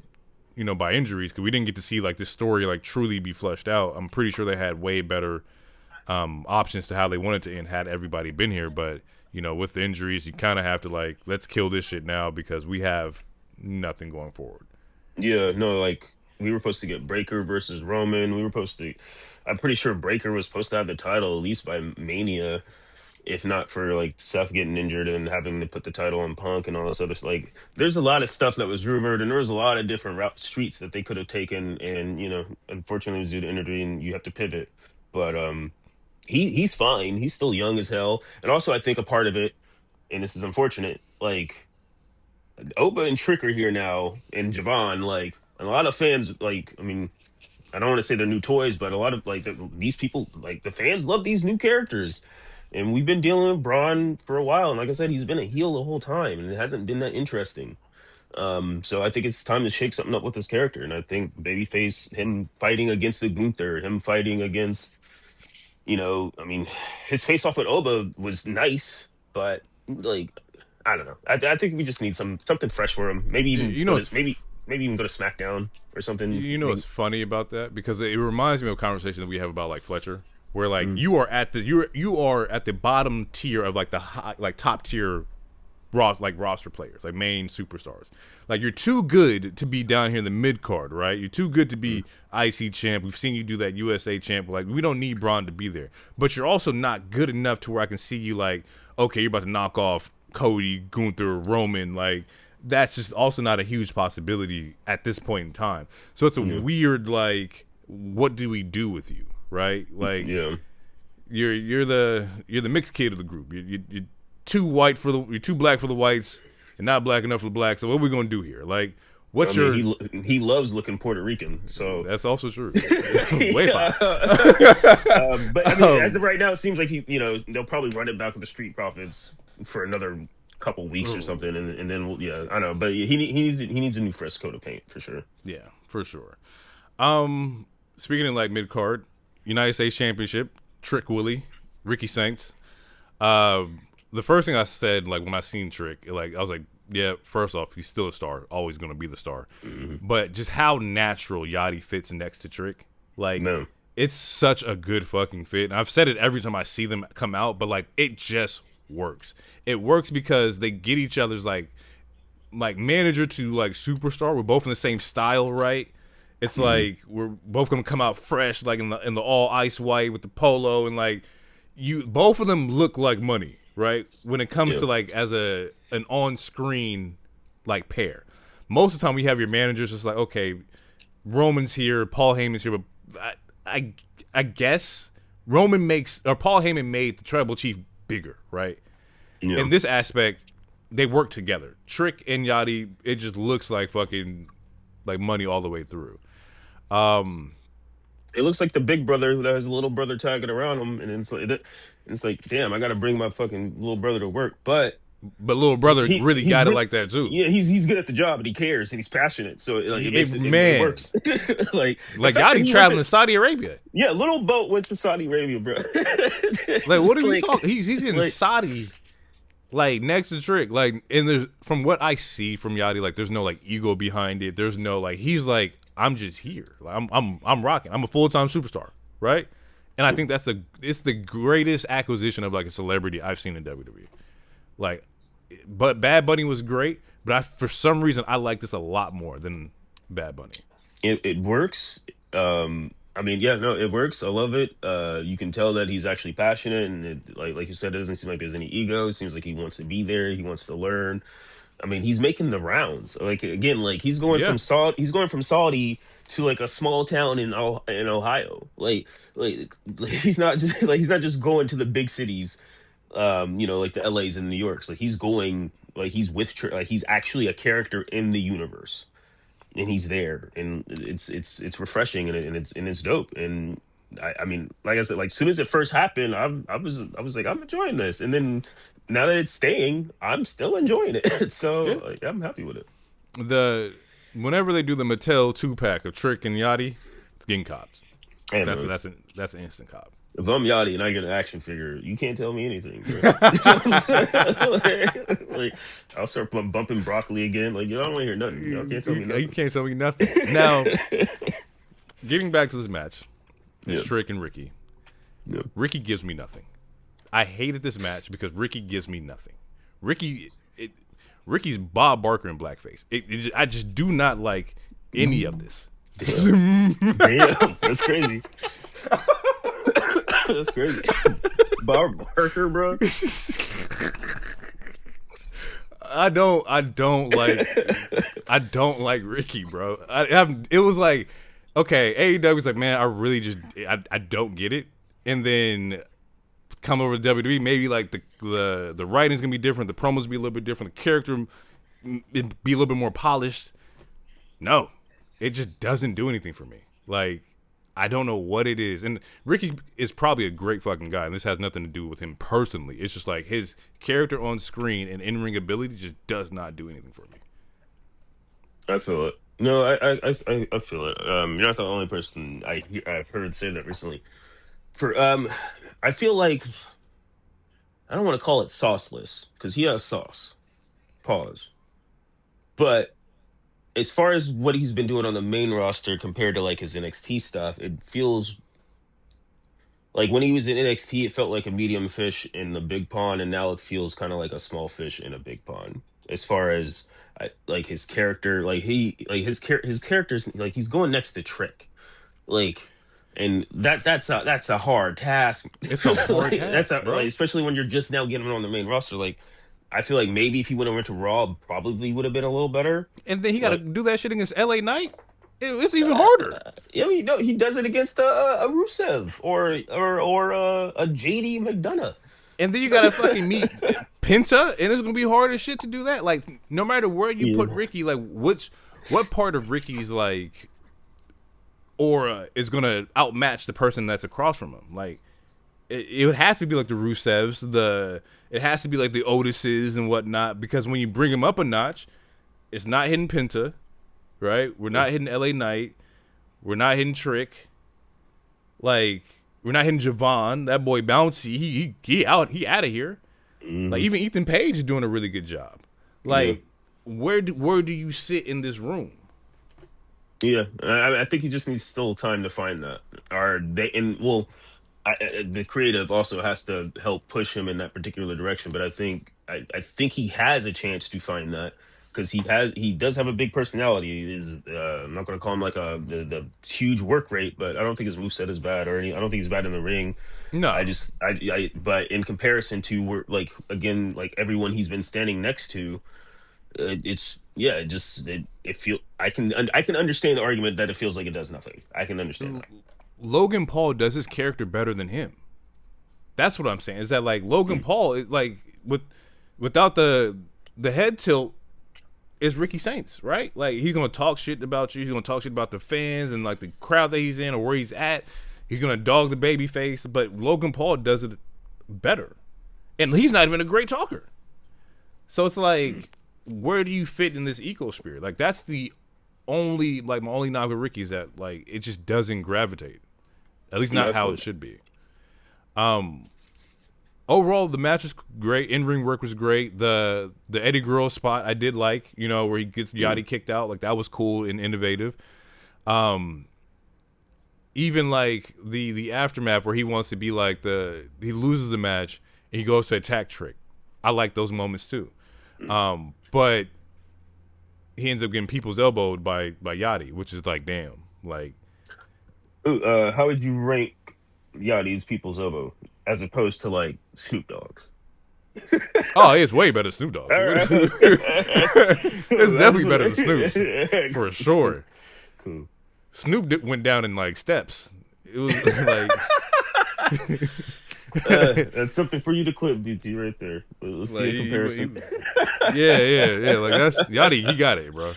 by injuries because we didn't get to see like this story like truly be fleshed out. I'm pretty sure they had way better options to how they wanted to end had everybody been here. But with the injuries, you kind of have to like let's kill this shit now because we have nothing going forward. Yeah, no, like we were supposed to get Breaker versus Roman. I'm pretty sure Breaker was supposed to have the title at least by Mania, if not for like Seth getting injured and having to put the title on Punk and all this other like there's a lot of stuff that was rumored and there was a lot of different streets that they could have taken and unfortunately it was due to injury and you have to pivot. But he's fine. He's still young as hell. And also I think a part of it, and this is unfortunate, like Oba and Trick are here now and Javon, like a lot of fans like I don't want to say they're new toys, but a lot of like these people, like the fans love these new characters. And we've been dealing with Braun for a while. And like I said, he's been a heel the whole time and it hasn't been that interesting. So I think it's time to shake something up with this character. And I think babyface, him fighting against the Gunther, him fighting against, his face off with Oba was nice, but like, I don't know. I think we just need something fresh for him. Maybe even maybe even go to SmackDown or something. What's funny about that? Because it reminds me of a conversation that we have about like Fletcher. Where like you are at the bottom tier of like the high, like top tier roster players, like main superstars. Like you're too good to be down here in the mid card, right? You're too good to be IC champ. We've seen you do that USA champ. Like we don't need Braun to be there, but you're also not good enough to where I can see you like, okay, you're about to knock off Cody, Gunther, Roman. Like that's just also not a huge possibility at this point in time. So it's a weird like, what do we do with you? Right, like you're the mixed kid of the group. You're too black for the whites and not black enough for the blacks. So what are we gonna do here? Like, he loves looking Puerto Rican, so that's also true. But as of right now, it seems like they'll probably run it back with the Street Profits for another couple weeks or something, and then I know, but he needs a new fresh coat of paint for sure. Yeah, for sure. Speaking of like mid card. United States Championship, Trick Willie, Ricky Saints. The first thing I said, like when I seen Trick, like I was like, yeah, first off, he's still a star, always gonna be the star. But just how natural Yachty fits next to Trick, like it's such a good fucking fit. And I've said it every time I see them come out, but like it just works. It works because they get each other's like manager to like superstar. We're both in the same style, right? It's like we're both gonna come out fresh, like in the all ice white with the polo, and like you both of them look like money, right? When it comes to like as an on screen like pair. Most of the time we have your managers just like, okay, Roman's here, Paul Heyman's here, but I guess Paul Heyman made the tribal chief bigger, right? Yeah. In this aspect, they work together. Trick and Yachty, it just looks like fucking like money all the way through. It looks like the big brother that has a little brother tagging around him, and it's like, damn, I got to bring my fucking little brother to work, but little brother really got it like that too. Yeah, he's good at the job, and he cares, and he's passionate. So like, it works. like Yachty traveling to Saudi Arabia. Yeah, little boat went to Saudi Arabia, bro. Like, what are you talking? He's in Saudi, like next to Trick. Like, and there's from what I see from Yachty, like there's no like ego behind it. There's no like he's like, I'm just here. Like, I'm rocking. I'm a full-time superstar, right? And I think it's the greatest acquisition of like a celebrity I've seen in WWE. Like, but Bad Bunny was great, but for some reason I like this a lot more than Bad Bunny. It works. I mean, yeah, no, it works. I love it. You can tell that he's actually passionate, and like you said, it doesn't seem like there's any ego. It seems like he wants to be there. He wants to learn. I mean, he's making the rounds. Like again, like he's going from Saudi to like a small town in Ohio. Like he's not just going to the big cities. Like the LAs and New Yorks. Like he's going, like he's like he's actually a character in the universe, and he's there, and it's refreshing, and it's dope. And I mean, like I said, like as soon as it first happened, I was like, I'm enjoying this, and then now that it's staying, I'm still enjoying it. So like, I'm happy with it. Whenever they do the Mattel 2-pack of Trick and Yachty, it's getting copped. Hey, that's an instant cop. If I'm Yachty and I get an action figure, you can't tell me anything. Like, I'll start bumping broccoli again. Like, I don't want to hear nothing. Y'all can't tell me nothing. You can't tell me nothing. Now, getting back to this match, it's Trick and Ricky. Yep. Ricky gives me nothing. I hated this match because Ricky gives me nothing. Ricky's Bob Barker in blackface. I just do not like any of this. Damn, that's crazy. That's crazy. Bob Barker, bro. I don't like Ricky, bro. It was like, okay, AEW was like, man, I really just I don't get it. And then come over to WWE, maybe like the writing's gonna be different, the promos be a little bit different, the character it'd be a little bit more polished. No, it just doesn't do anything for me. Like, I don't know what it is. And Ricky is probably a great fucking guy, and this has nothing to do with him personally. It's just like his character on screen and in-ring ability just does not do anything for me. I feel it. No, I feel it. You're not the only person I've heard say that recently. I feel like, I don't want to call it sauceless, because he has sauce. Pause. But as far as what he's been doing on the main roster compared to like his NXT stuff, it feels like when he was in NXT, it felt like a medium fish in the big pond, and now it feels kind of like a small fish in a big pond. As far as like his character, like his character's like he's going next to Trick, like, and that's a hard task. It's a hard task, bro. Like, especially when you're just now getting him on the main roster, like. I feel like maybe if he would have went to Raw, probably would have been a little better. And then he got to do that shit against LA Knight. It's even harder. Yeah, he does it against a Rusev or a JD McDonough. And then you got to fucking meet Penta, and it's gonna be hard as shit to do that. Like, no matter where you put Ricky, like what part of Ricky's like aura is gonna outmatch the person that's across from him? Like, it would have to be like the Rusevs, it has to be like the Otises and whatnot, because when you bring him up a notch, it's not hitting Penta, right? We're not hitting LA Knight. We're not hitting Trick. Like, we're not hitting Javon. That boy Bouncy, he out of here. Mm-hmm. Like, even Ethan Page is doing a really good job. Like, where do you sit in this room? Yeah, I think he just needs still time to find that. Or inspired. The creative also has to help push him in that particular direction. But I think he has a chance to find that because he does have a big personality. He is I'm not going to call him like the huge work rate, but I don't think his moveset is bad or any. I don't think he's bad in the ring. No. But in comparison to like again, like everyone he's been standing next to, it feel I can understand the argument that it feels like it does nothing. I can understand that. Logan Paul does his character better than him. That's what I'm saying. Is that like Logan Paul is like without the head tilt is Ricky Saints, right? Like he's gonna talk shit about you. He's gonna talk shit about the fans and like the crowd that he's in or where he's at. He's gonna dog the baby face, but Logan Paul does it better, and he's not even a great talker. So it's like, where do you fit in this ecosphere? Like that's the only my only knock with Ricky is that like it just doesn't gravitate. At least not how it should be. Overall, the match was great. In-ring work was great. The Eddie Guerrero spot I did like, where he gets Yachty kicked out. Like, that was cool and innovative. Even, like, the aftermath where he wants to be, like, he loses the match and he goes to attack Trick. I like those moments, too. But he ends up getting people's elbowed by Yachty, which is, like, damn. Like, how would you rank Yachty's people's elbow as opposed to like Snoop Dogg's? Oh, it's way better than Snoop Dogg's. It's definitely better than Snoop's for sure. Cool. Snoop went down in like steps. It was like that's something for you to clip, DT, right there. Let's see a comparison. Yeah. Like that's Yachty. He got it, bro.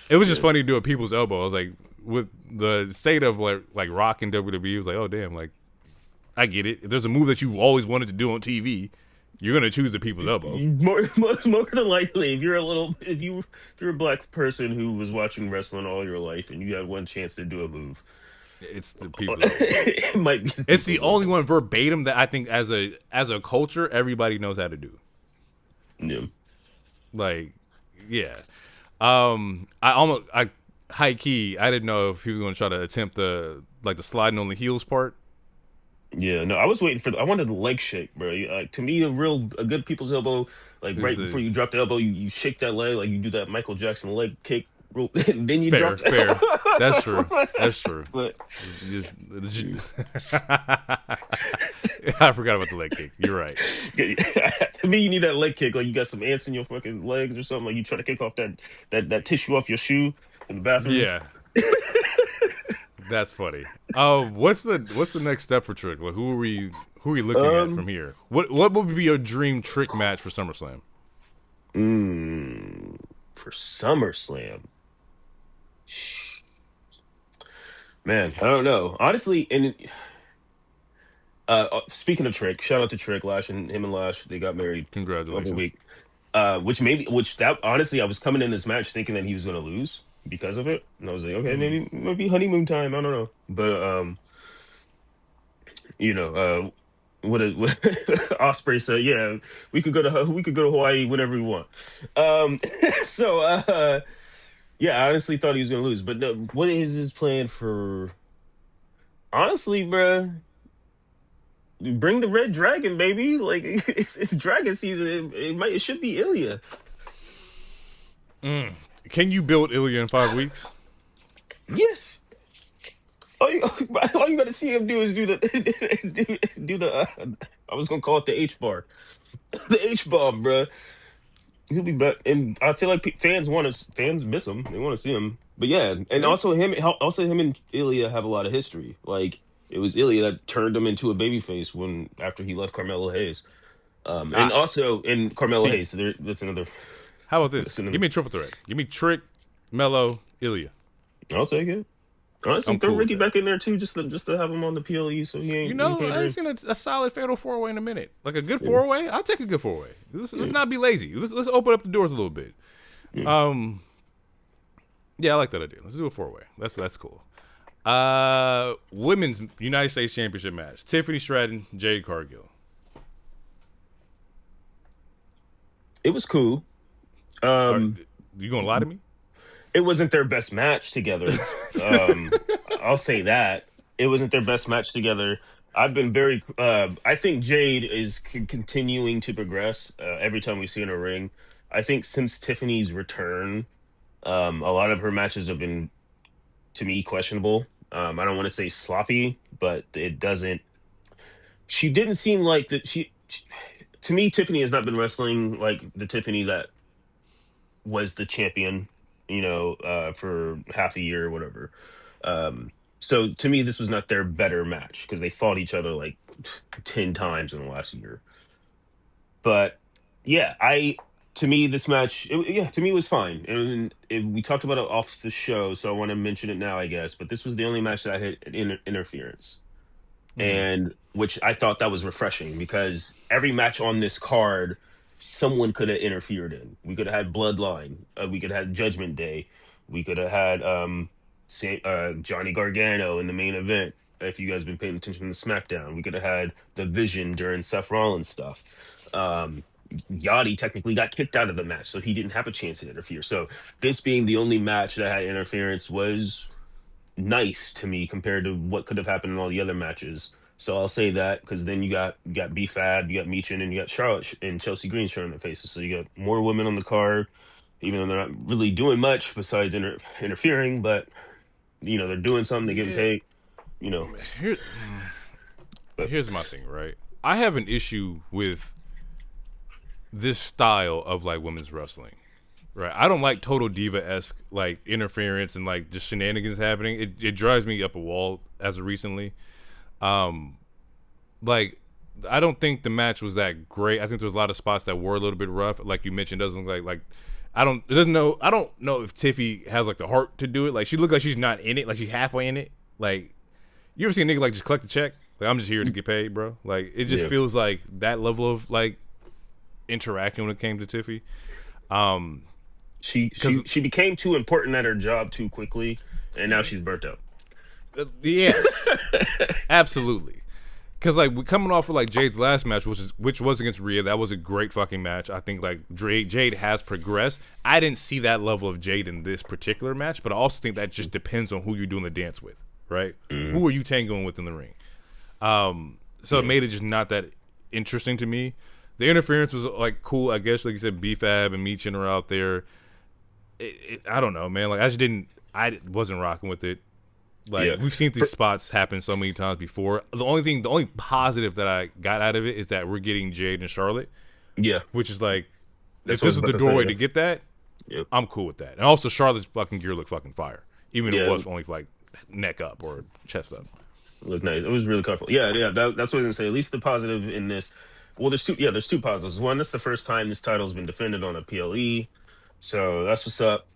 It was just funny to do a people's elbow. I was like, with the state of like Rock and WWE, it was like, oh damn, like I get it. If there's a move that you always wanted to do on TV, you're gonna choose the people's elbow. More than likely, if you're a black person who was watching wrestling all your life and you had one chance to do a move, it's the people's elbow. It might be. It's the only one verbatim that I think as a culture everybody knows how to do. Yeah. Like, yeah. I high key, I didn't know if he was going to try to attempt the sliding on the heels part. Yeah, no, I was waiting I wanted the leg shake, bro. Like to me, a good people's elbow, like before you drop the elbow, you shake that leg, like you do that Michael Jackson leg kick, and then you drop. Fair. That's true. But I forgot about the leg kick. You're right. To me, you need that leg kick, like you got some ants in your fucking legs or something, like you try to kick off that tissue off your shoe in the bathroom. Yeah. That's funny. What's the next step for Trick? Like, who are we looking at from here? What would be your dream Trick match for SummerSlam? For SummerSlam, man, I don't know. Honestly, and speaking of Trick, shout out to Trick Lash and him and Lash. They got married. Congratulations. Over a week. Honestly, I was coming in this match thinking that he was going to lose because of it, and I was like, okay, maybe honeymoon time. I don't know, but what Osprey said, yeah, we could go to Hawaii whenever we want. So yeah, I honestly thought he was going to lose, but no, what is his plan for? Honestly, bruh, bring the Red Dragon, baby. Like it's Dragon season. It should be Ilya. Can you build Ilya in 5 weeks? Yes. All you got to see him do is do the I was gonna call it the H bar, the H bomb, bro. He'll be back, and I feel like fans miss him. They want to see him, but yeah, and also him and Ilya have a lot of history. Like it was Ilya that turned him into a babyface after he left Carmelo Hayes, and also in Carmelo Hayes. That's another. How about this? Give me a triple threat. Give me Trick, Melo, Ilya. I'll take it. Honestly, throw Ricky back in there too, just to have him on the PLE, so he ain't. I ain't seen a solid fatal 4-way in a minute. Like a good 4-way, I'll take a good 4-way. Let's not be lazy. Let's open up the doors a little bit. Yeah, I like that idea. Let's do a 4-way. That's cool. Women's United States Championship match: Tiffany Stratton, Jade Cargill. It was cool. You gonna lie to me? It wasn't their best match together. I'll say that. It wasn't their best match together. I've been very. I think Jade is continuing to progress every time we see her in a ring. I think since Tiffany's return, a lot of her matches have been, to me, questionable. I don't want to say sloppy, but it doesn't. She didn't seem like that. To me, Tiffany has not been wrestling like the Tiffany that was the champion, for half a year or whatever. So to me, this was not their better match because they fought each other like 10 times in the last year. But yeah, to me, this match, yeah, to me, it was fine. And we talked about it off the show, so I want to mention it now, I guess. But this was the only match that I had interference, and which I thought that was refreshing because every match on this card, someone could have interfered in. We could have had Bloodline, we could have had Judgment Day, we could have had Johnny Gargano in the main event. If you guys been paying attention to SmackDown, we could have had the Vision during Seth Rollins stuff. Um, Yachty technically got kicked out of the match, so he didn't have a chance to interfere. So this being the only match that had interference was nice to me compared to what could have happened in all the other matches. So I'll say that because then you got B-Fab, you got Meechin, and you got Charlotte and Chelsea Green showing their faces. So you got more women on the card, even though they're not really doing much besides interfering. But they're doing something, they're getting Yeah. paid. You know, Here, but here's my thing, right? I have an issue with this style of like women's wrestling. Right. I don't like total diva esque like interference and like just shenanigans happening. It drives me up a wall as of recently. Um like I don't think the match was that great. I think there was a lot of spots that were a little bit rough. Like you mentioned, doesn't look like I don't know if Tiffy has like the heart to do it. Like she looked like she's not in it, like she's halfway in it. Like you ever see a nigga like just collect a check? Like I'm just here to get paid, bro. Like it just yeah, feels like that level of like interaction when it came to Tiffy. Um she became too important at her job too quickly, and now she's burnt out. Yes, absolutely. Because like we coming off of like Jade's last match, which was against Rhea, that was a great fucking match. I think like Jade has progressed. I didn't see that level of Jade in this particular match, but I also think that just depends on who you're doing the dance with, right? Mm-hmm. Who are you tangoing with in the ring? So it made it just not that interesting to me. The interference was like cool, I guess. Like you said, B-Fab and Meechin are out there. I don't know, man. Like I wasn't rocking with it. Like Yeah, we've seen these spots happen so many times before. The only positive that I got out of it is that we're getting Jade and Charlotte, yeah. which is like, That's if what I this was is about the to say, doorway yeah. to get that, Yep. I'm cool with that. And also Charlotte's fucking gear looked fucking fire, even if it Yeah, was only like neck up or chest up. look nice. It was really comfortable. Yeah, yeah. That's what I was gonna say. At least the positive in this. Well, there's two. Yeah, there's two positives. One, this is the first time this title's been defended on a PLE, so that's what's up.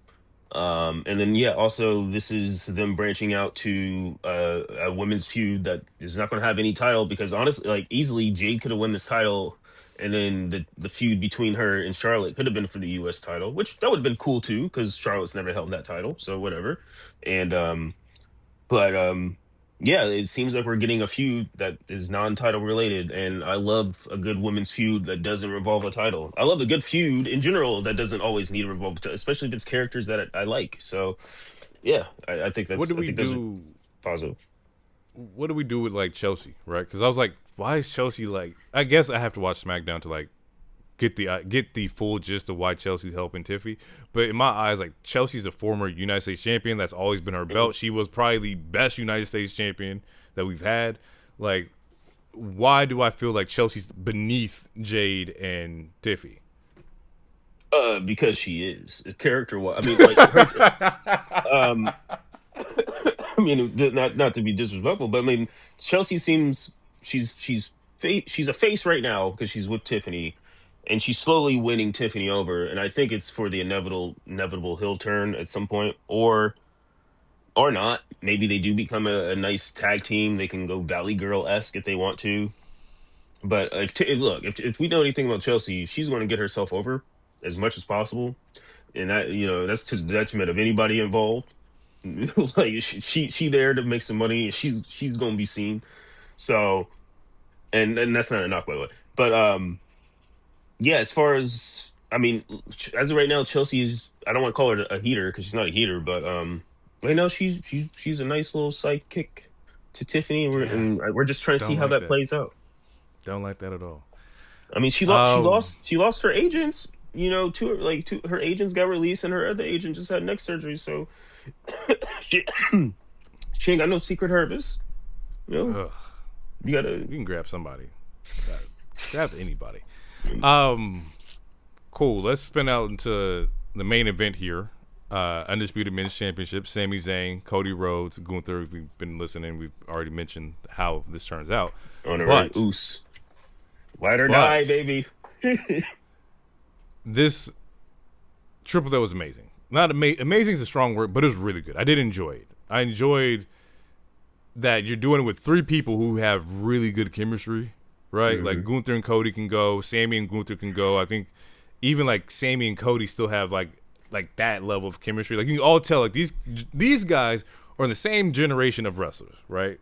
And then yeah, also this is them branching out to a women's feud that is not going to have any title because honestly, like easily Jade could have won this title, and then the feud between her and Charlotte could have been for the U.S. title, which that would have been cool too because Charlotte's never held that title, so whatever. And but yeah, it seems like we're getting a feud that is non-title related, and I love a good women's feud that doesn't revolve a title. I love a good feud in general that doesn't always need to revolve, especially if it's characters that I like. So yeah, I think What do I we think that's do? positive. What do we do with like Chelsea, right? Because I was like, why is Chelsea like? I guess I have to watch SmackDown to like get the full gist of why Chelsea's helping Tiffy. But in my eyes, like Chelsea's a former United States champion. That's always been her belt. She was probably the best United States champion that we've had. Like, why do I feel like Chelsea's beneath Jade and Tiffy? Because she is character. I mean, like her. I mean, not to be disrespectful, but I mean, Chelsea seems she's a face right now because she's with Tiffany, and she's slowly winning Tiffany over. And I think it's for the inevitable heel turn at some point, or not. Maybe they do become a nice tag team. They can go Valley Girl esque if they want to. But look, if we know anything about Chelsea, she's going to get herself over as much as possible, and that's to the detriment of anybody involved. Like she there to make some money. She's gonna be seen. So and that's not a knock by the way. But yeah, as far as I mean, as of right now, Chelsea is. I don't want to call her a heater because she's not a heater, but right now she's a nice little sidekick. to Tiffany, and Yeah, we're just trying to see don't how like that that. plays out. Don't like that at all. I mean, Um, she lost her agents. You know, two her agents got released, and her other agent just had neck surgery. So she, she ain't got no secret herpes. You know, ugh, you gotta. you can grab somebody. Grab anybody. Um, cool. Let's spin out into the main event here. Undisputed Men's Championship. Sami Zayn, Cody Rhodes, Gunther. If we've been listening, we've already mentioned how this turns out. On the right, But, oos. Ride or die, but baby. this triple threat was amazing. Not amazing is a strong word, but it was really good. I did enjoy it. I enjoyed that you're doing it with three people who have really good chemistry, right? Mm-hmm. Like Gunther and Cody can go, Sami and Gunther can go. I think even like Sami and Cody still have like that level of chemistry. Like you can all tell like these guys are in the same generation of wrestlers, right?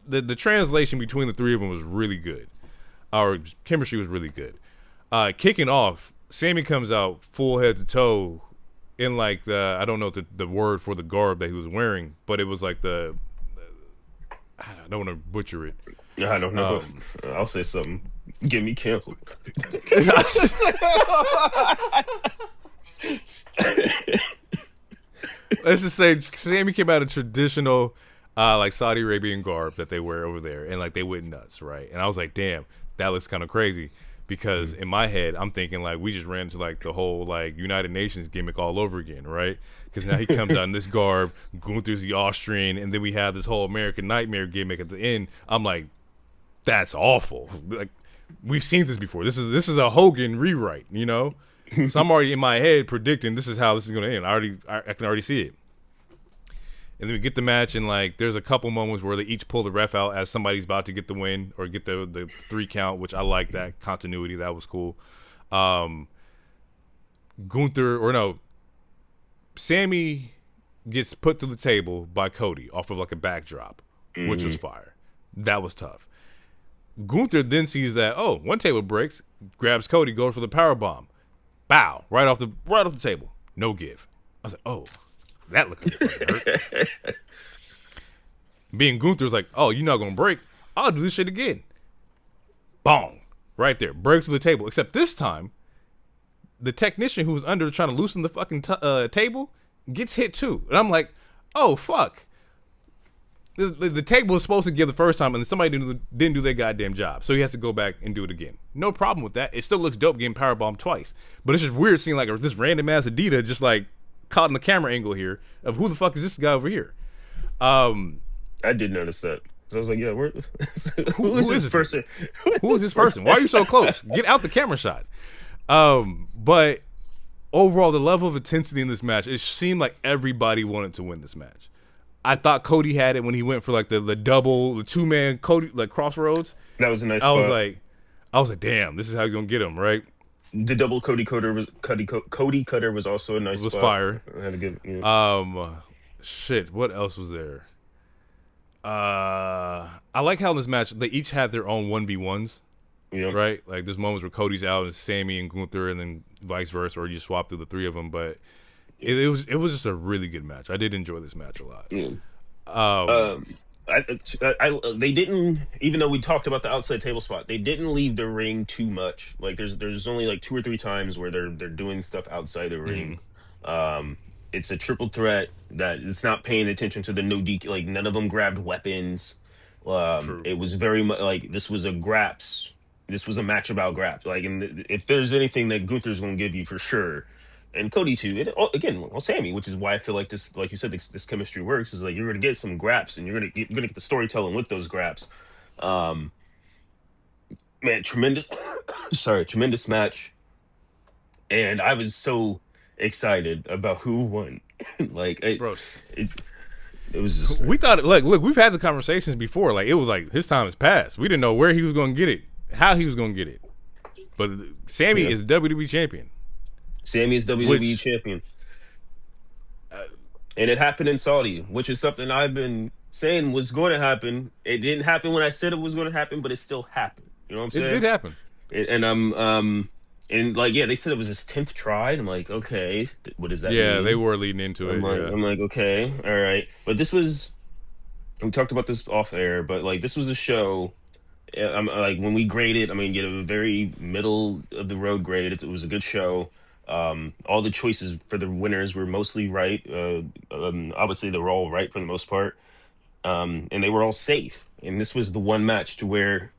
The translation between the three of them was really good. Our chemistry was really good. Kicking off, Sami comes out full head to toe in like I don't know the word for the garb that he was wearing, but it was like I don't want to butcher it. I don't know. I'll say something. Get me canceled. Let's just say Sami came out in traditional like Saudi Arabian garb that they wear over there, and like they went nuts, right? And I was like, damn, that looks kind of crazy. Because in my head, I'm thinking like we just ran into like the whole like United Nations gimmick all over again, right? Because now he comes out in this garb, Gunther's the Austrian, and then we have this whole American Nightmare gimmick at the end. I'm like, that's awful. Like we've seen this before. This is a Hogan rewrite, you know? So I'm already in my head predicting this is how this is going to end. I can already see it. And then we get the match, and like there's a couple moments where they each pull the ref out as somebody's about to get the win or get the 3 count, which I like that continuity. That was cool. Sami gets put to the table by Cody off of like a backdrop, which was fire. That was tough. Gunther then sees that, one table breaks, grabs Cody, goes for the power bomb. Bow, right off the table. No give. I was like, oh. That looked like it hurt. Being Gunther's like, oh, you're not going to break. I'll do this shit again. Bong. Right there. Breaks through the table. Except this time, the technician who was under trying to loosen the fucking table gets hit too. And I'm like, oh, fuck. The table was supposed to give the first time, and then somebody didn't do their goddamn job. So he has to go back and do it again. No problem with that. It still looks dope getting powerbombed twice. But it's just weird seeing like this random ass Adidas just like caught in the camera angle here of who the fuck is this guy over here. I did notice that. So I was like, yeah, who is this person? Who is this person? Why are you so close? Get out the camera shot. But overall, the level of intensity in this match, it seemed like everybody wanted to win this match. I thought Cody had it when he went for like the double, the 2-man Cody like crossroads. That was a nice spot. I was like, damn, this is how you're gonna get him, right? The double Cody Cutter was also a nice spot. It was fire. I had to give, shit, what else was there? I like how in this match they each had their own 1v1s. Yeah. Right? Like there's moments where Cody's out and it's Sami and Gunther and then vice versa, or you swap through the three of them, but it was just a really good match. I did enjoy this match a lot. They didn't, even though we talked about the outside table spot, they didn't leave the ring too much. Like there's only like 2 or 3 times where they're doing stuff outside the ring. It's a triple threat that it's not paying attention to the no DQ. Like none of them grabbed weapons. It was very much like this was a graps. This was a match about graps. Like, and if there's anything that Gunther's going to give you for sure, and Cody too. Sami, which is why I feel like this, like you said, this chemistry works. Is like you're going to get some graps, and you're going to get the storytelling with those graps. Man, tremendous match, and I was so excited about who won. It was just we thought like look, we've had the conversations before. Like it was like his time has passed. We didn't know where he was going to get it, how he was going to get it. But Sami is WWE champion. Sami is WWE champion. And it happened in Saudi, which is something I've been saying was going to happen. It didn't happen when I said it was going to happen, but it still happened. You know what I'm saying? It did happen. They said it was his 10th try. And I'm like, okay, what does that mean? Yeah, they were leading into it. I'm like, okay, all right. But this was we talked about this off air, but like this was a show. I'm like when we graded, I mean, get a very middle of the road grade. It was a good show. All the choices for the winners were mostly right. I would say they were all right for the most part, and they were all safe. And this was the one match to where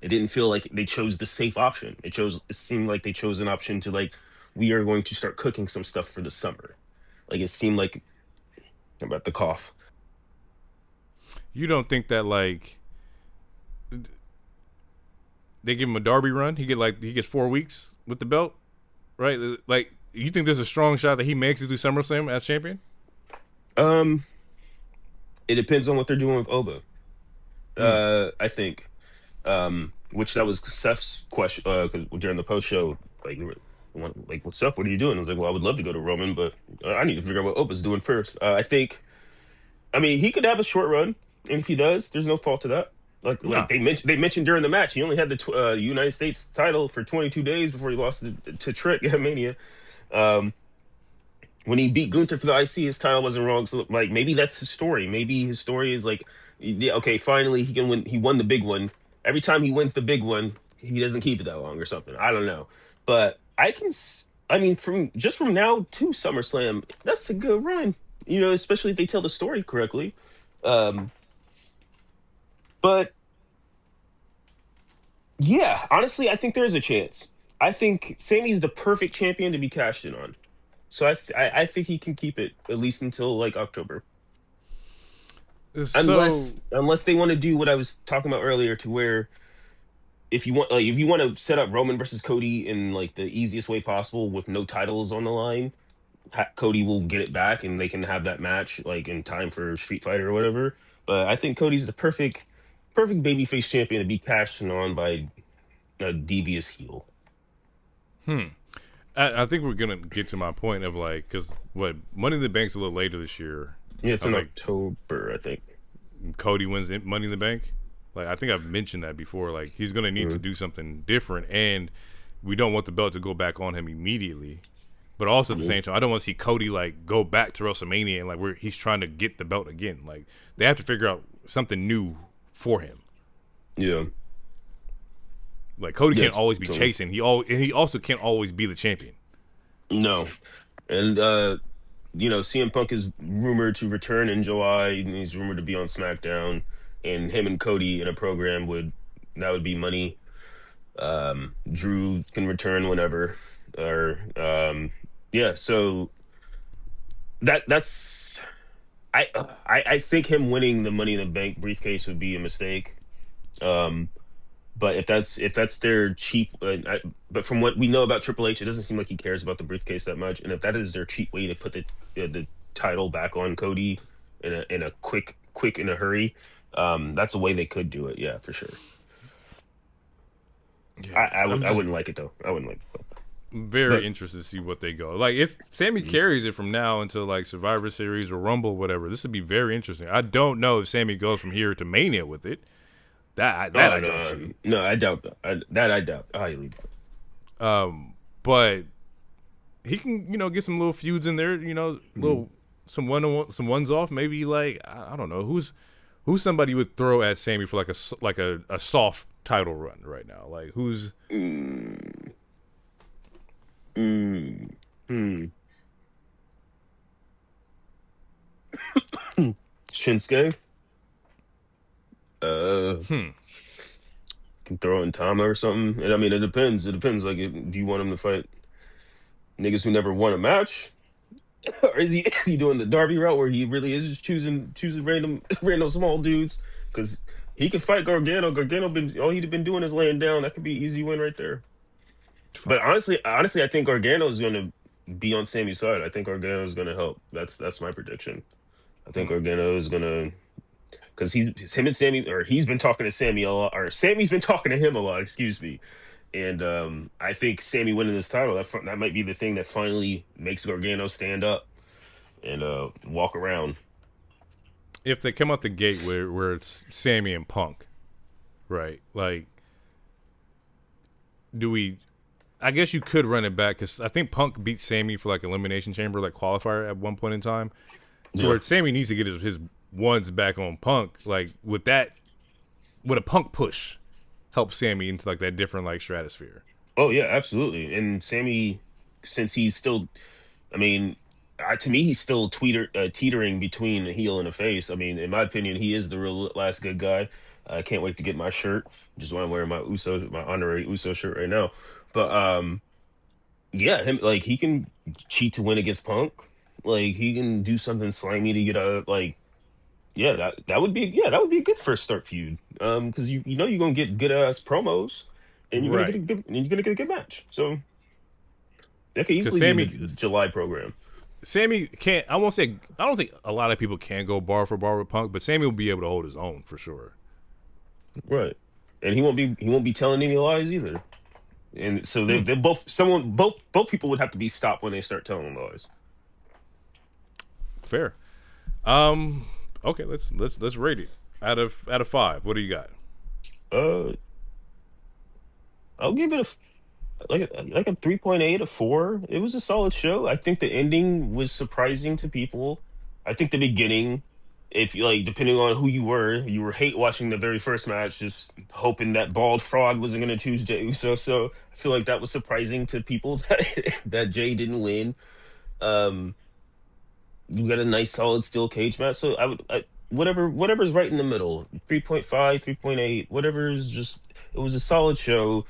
it didn't feel like they chose the safe option. It seemed like they chose an option to like, we are going to start cooking some stuff for the summer. Like it seemed like, I'm about to cough. You don't think that like they give him a Darby run? He gets 4 weeks with the belt, right? Like you think there's a strong shot that he makes it through SummerSlam as champion? It depends on what they're doing with Oba. I think, which that was Seth's question, because during the post show, like, what's up? What are you doing? I was like, well, I would love to go to Roman, but I need to figure out what Oba's doing first. I mean, he could have a short run, and if he does, there's no fault to that. Like they mentioned during the match, he only had the United States title for 22 days before he lost to Trick at Mania. When he beat Gunther for the IC, his title wasn't wrong. So like maybe that's his story. Maybe his story is like, yeah, okay, finally he can win. He won the big one. Every time he wins the big one, he doesn't keep it that long or something. I don't know, but I mean, from now to SummerSlam, that's a good run. You know, especially if they tell the story correctly. But yeah, honestly, I think there is a chance. I think Sammy's the perfect champion to be cashed in on. So I think he can keep it at least until like October, So unless they want to do what I was talking about earlier, to where if you want to set up Roman versus Cody in like the easiest way possible with no titles on the line, Cody will get it back and they can have that match like in time for Street Fighter or whatever. But I think Cody's the perfect babyface champion to be cashed in on by a devious heel. I think we're gonna get to my point of like, because Money in the Bank's a little later this year. Yeah, it's in like, October, I think. Cody wins Money in the Bank. Like I think I've mentioned that before. Like he's gonna need to do something different, and we don't want the belt to go back on him immediately. But also at the same time, I don't want to see Cody like go back to WrestleMania and like where he's trying to get the belt again. Like they have to figure out something new for him. Yeah. Like Cody can't always be chasing. He also can't always be the champion. No, and CM Punk is rumored to return in July, and he's rumored to be on SmackDown. And him and Cody in a program would be money. Drew can return whenever, or yeah. So that's I think him winning the Money in the Bank briefcase would be a mistake. But if that's their cheap, but from what we know about Triple H, it doesn't seem like he cares about the briefcase that much. And if that is their cheap way to put the title back on Cody in a quick in a hurry, that's a way they could do it. Yeah, for sure. Yeah, I wouldn't like it though. I wouldn't like it. Very interested to see what they go. Like if Sammy carries it from now until like Survivor Series or Rumble, or whatever, this would be very interesting. I don't know if Sammy goes from here to Mania with it. I don't see. No, I doubt that. I doubt. I highly doubt. But he can, get some little feuds in there. Some ones off. Maybe like I don't know who's somebody you would throw at Sammy for like a soft title run right now. Like who's. Shinsuke. Can throw in Tama or something. And I mean, it depends. Like, do you want him to fight niggas who never won a match, or is he doing the Darby route where he really is just choosing random small dudes? Because he can fight Gargano. All he'd been doing is laying down. That could be an easy win right there. But honestly, I think Gargano is going to be on Sammy's side. I think Gargano is going to help. That's my prediction. I think Gargano is going to. Because him and Sammy, or he's been talking to Sammy a lot, or Sammy's been talking to him a lot, excuse me. And I think Sammy winning this title, that might be the thing that finally makes Gargano stand up and walk around. If they come out the gate where it's Sammy and Punk, right? Like, I guess you could run it back, because I think Punk beat Sammy for like Elimination Chamber, like qualifier at one point in time. So where Sammy needs to get his one's back on Punk, like would a Punk push help Sammy into like that different like stratosphere? Oh yeah, absolutely. And Sammy, since he's still, I mean, to me, he's still teetering between a heel and a face. I mean, in my opinion, he is the real last good guy. I can't wait to get my shirt. Just why I'm wearing my honorary Uso shirt right now. But yeah, him like he can cheat to win against Punk. Like he can do something slimy to get a like. Yeah, that would be a good first start feud. Because you know you're gonna get good ass promos, and Right. you're gonna get a good match. So that could Because easily be the July program. Sammy can't. I won't say. I don't think a lot of people can go bar for bar with Punk, but Sammy will be able to hold his own for sure. Right. And he won't be telling any lies either. And so they're both people would have to be stopped when they start telling lies. Fair. Okay, let's rate it out of 5. What do you got? Uh I'll give it like a 3.8, a 4. It was a solid show. I think the ending was surprising to people. I think the beginning, if you like, depending on who you were hate watching the very first match, just hoping that bald frog wasn't going to choose Jey Uso. So I feel like that was surprising to people that Jey didn't win. Um, you got a nice solid steel cage match. So whatever's right in the middle, 3.5, 3.8, whatever is just. It was a solid show.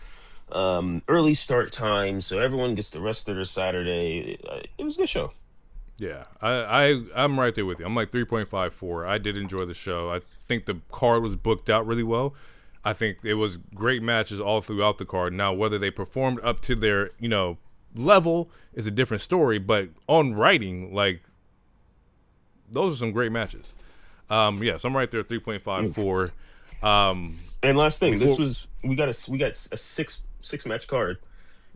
Early start time, so everyone gets the rest of their Saturday. It was a good show. Yeah, I'm right there with you. I'm like 3.54. I did enjoy the show. I think the card was booked out really well. I think it was great matches all throughout the card. Now, whether they performed up to their level is a different story. But on writing, like those are some great matches. Yeah, so I'm right there at 3.54. And last thing, we got a six match card.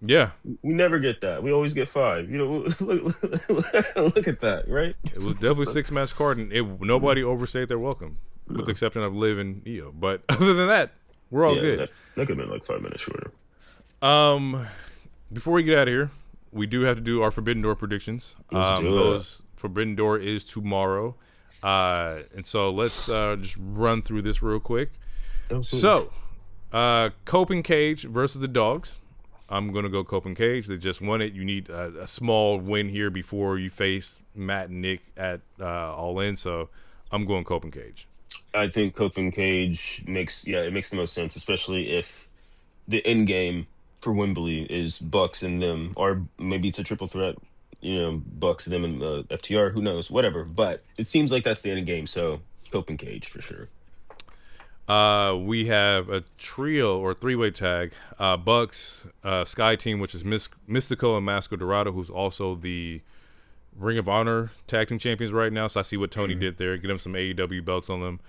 Yeah, We never get that. We always get 5. Look at that, right? it was definitely 6-match card, and nobody overstayed their welcome, with the exception of Liv and Io. But other than that, we're all good. That could have been like 5 minutes shorter. Before we get out of here, we do have to do our Forbidden Door predictions. Those Forbidden Door is tomorrow, and so let's just run through this real quick. Absolutely. So, Cope and Cage versus the Dogs. I'm going to go Cope and Cage. They just won it. You need a small win here before you face Matt and Nick at All In. So I'm going Cope and Cage. I think Cope and Cage makes the most sense, especially if the end game for Wembley is Bucks and them, or maybe it's a triple threat. Bucks, them, and FTR. Who knows? Whatever. But it seems like that's the end game. So Cope and Cage for sure. We have a trio or 3-way tag. Bucks, Sky Team, which is Mystico and Masco Dorado, who's also the Ring of Honor tag team champions right now. So I see what Tony did there. Get them some AEW belts on them.